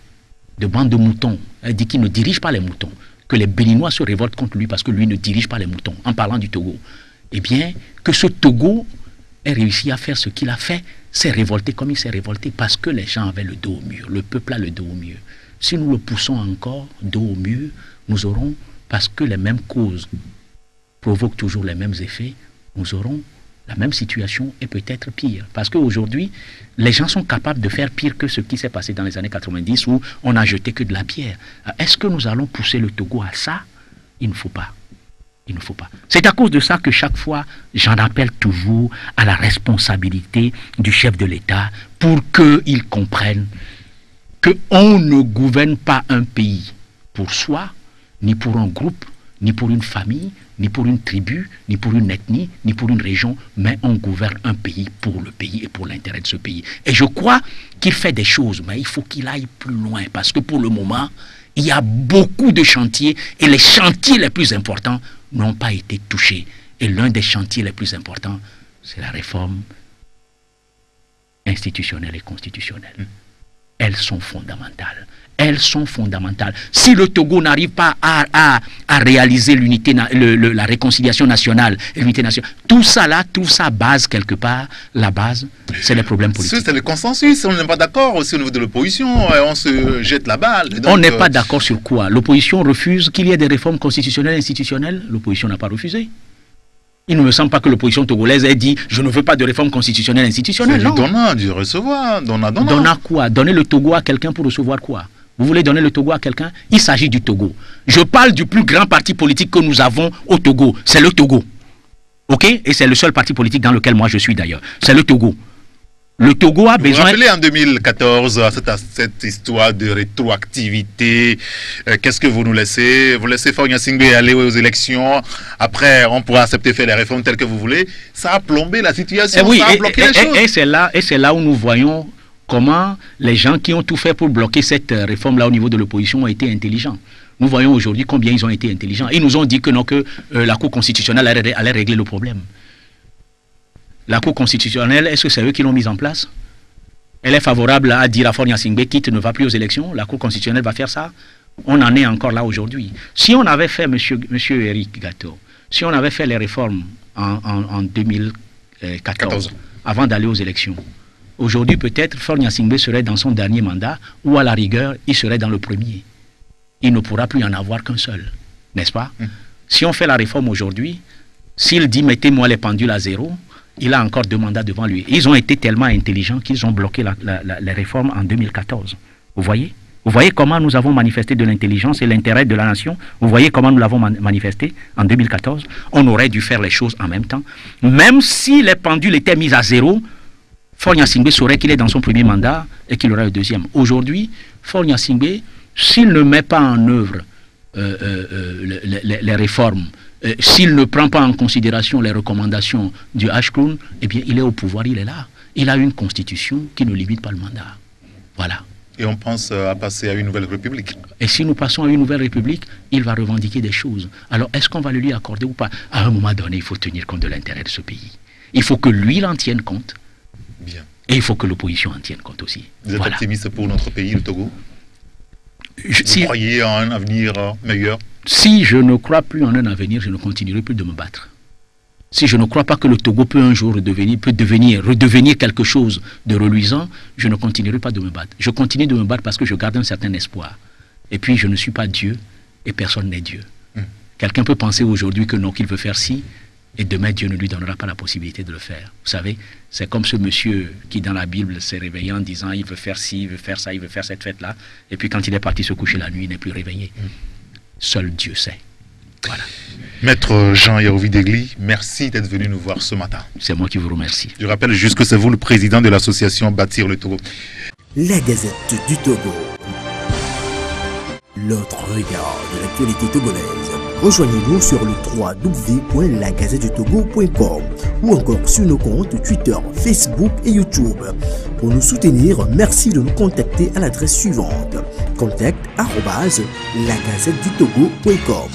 de bande de moutons, il dit qu'il ne dirige pas les moutons, que les Béninois se révoltent contre lui parce que lui ne dirige pas les moutons, en parlant du Togo. Eh bien, que ce Togo ait réussi à faire ce qu'il a fait, s'est révolté comme il s'est révolté, parce que les gens avaient le dos au mur, le peuple a le dos au mur. Si nous le poussons encore dos au mur, nous aurons, parce que les mêmes causes provoquent toujours les mêmes effets, nous aurons la même situation et peut-être pire. Parce qu'aujourd'hui, les gens sont capables de faire pire que ce qui s'est passé dans les années 90 où on n'a jeté que de la pierre. Est-ce que nous allons pousser le Togo à ça? Il ne faut pas. Il ne faut pas. C'est à cause de ça que chaque fois, j'en appelle toujours à la responsabilité du chef de l'État pour qu'il comprenne qu'on ne gouverne pas un pays pour soi, ni pour un groupe, ni pour une famille, ni pour une tribu, ni pour une ethnie, ni pour une région, mais on gouverne un pays pour le pays et pour l'intérêt de ce pays. Et je crois qu'il fait des choses, mais il faut qu'il aille plus loin, parce que pour le moment, il y a beaucoup de chantiers, et les chantiers les plus importants n'ont pas été touchés. Et l'un des chantiers les plus importants, c'est la réforme institutionnelle et constitutionnelle. Elles sont fondamentales. Elles sont fondamentales. Si le Togo n'arrive pas à réaliser l'unité, la réconciliation nationale et l'unité nationale, tout ça là, tout ça base quelque part, la base, c'est les problèmes politiques. C'est le consensus, on n'est pas d'accord aussi au niveau de l'opposition, on se jette la balle. Donc, on n'est pas d'accord sur quoi? L'opposition refuse qu'il y ait des réformes constitutionnelles et institutionnelles? L'opposition n'a pas refusé. Il ne me semble pas que l'opposition togolaise ait dit « je ne veux pas de réforme constitutionnelle et institutionnelle ». C'est du donnant, du recevoir, donnant. Donnant quoi? Donner le Togo à quelqu'un pour recevoir quoi? Vous voulez donner le Togo à quelqu'un? Il s'agit du Togo. Je parle du plus grand parti politique que nous avons au Togo. C'est le Togo. Ok? Et c'est le seul parti politique dans lequel moi je suis d'ailleurs. C'est le Togo. Le Togo a besoin... Vous vous rappelez en 2014, cette histoire de rétroactivité, qu'est-ce que vous nous laissez? Vous laissez Faure Gnassingbé aller aux élections, après on pourra accepter faire les réformes telles que vous voulez. Ça a plombé la situation, ça a bloqué les choses. Et c'est là où nous voyons comment les gens qui ont tout fait pour bloquer cette réforme-là au niveau de l'opposition ont été intelligents. Nous voyons aujourd'hui combien ils ont été intelligents. Ils nous ont dit que non, que la Cour constitutionnelle allait régler le problème. La Cour constitutionnelle, est-ce que c'est eux qui l'ont mise en place? Elle est favorable à dire à Faure Gnassingbé quitte ne va plus aux élections. La Cour constitutionnelle va faire ça. On en est encore là aujourd'hui. Si on avait fait, monsieur Eric Gato, si on avait fait les réformes en 2014, avant d'aller aux élections, aujourd'hui peut-être Faure Gnassingbé serait dans son dernier mandat, ou à la rigueur, il serait dans le premier. Il ne pourra plus en avoir qu'un seul, n'est-ce pas? Si on fait la réforme aujourd'hui, s'il dit mettez-moi les pendules à zéro, il a encore 2 mandats devant lui. Ils ont été tellement intelligents qu'ils ont bloqué les réformes en 2014. Vous voyez? Vous voyez comment nous avons manifesté de l'intelligence et l'intérêt de la nation? Vous voyez comment nous l'avons manifesté en 2014? On aurait dû faire les choses en même temps. Même si les pendules étaient mises à zéro, Faure Gnassingbé saurait qu'il est dans son premier mandat et qu'il aura le deuxième. Aujourd'hui, Faure Gnassingbé, s'il ne met pas en œuvre les réformes, s'il ne prend pas en considération les recommandations du HCROUN, eh bien, il est au pouvoir, il est là. Il a une constitution qui ne limite pas le mandat. Voilà. Et on pense à passer à une nouvelle république. Et si nous passons à une nouvelle république, il va revendiquer des choses. Alors, est-ce qu'on va le lui accorder ou pas? À un moment donné, il faut tenir compte de l'intérêt de ce pays. Il faut que lui il en tienne compte. Bien. Et il faut que l'opposition en tienne compte aussi. Vous êtes optimiste pour notre pays, le Togo? Vous croyez en un avenir meilleur? Si je ne crois plus en un avenir, je ne continuerai plus de me battre. Si je ne crois pas que le Togo peut un jour redevenir quelque chose de reluisant, je ne continuerai pas de me battre. Je continue de me battre parce que je garde un certain espoir. Et puis, je ne suis pas Dieu et personne n'est Dieu. Quelqu'un peut penser aujourd'hui que non, qu'il veut faire ci, et demain, Dieu ne lui donnera pas la possibilité de le faire. Vous savez, c'est comme ce monsieur qui, dans la Bible, s'est réveillé en disant il veut faire ci, il veut faire ça, il veut faire cette fête-là. Et puis, quand il est parti se coucher la nuit, il n'est plus réveillé. Seul Dieu sait. Voilà. Maître Jean Yaovi Degli, merci d'être venu nous voir ce matin. C'est moi qui vous remercie. Je rappelle juste que c'est vous le président de l'association Bâtir le Togo. La Gazette du Togo. L'autre regard de l'actualité togolaise. Rejoignez-nous sur le www.lagazettedutogo.com ou encore sur nos comptes Twitter, Facebook et YouTube. Pour nous soutenir, merci de nous contacter à l'adresse suivante: contact@lagazettedutogo.com.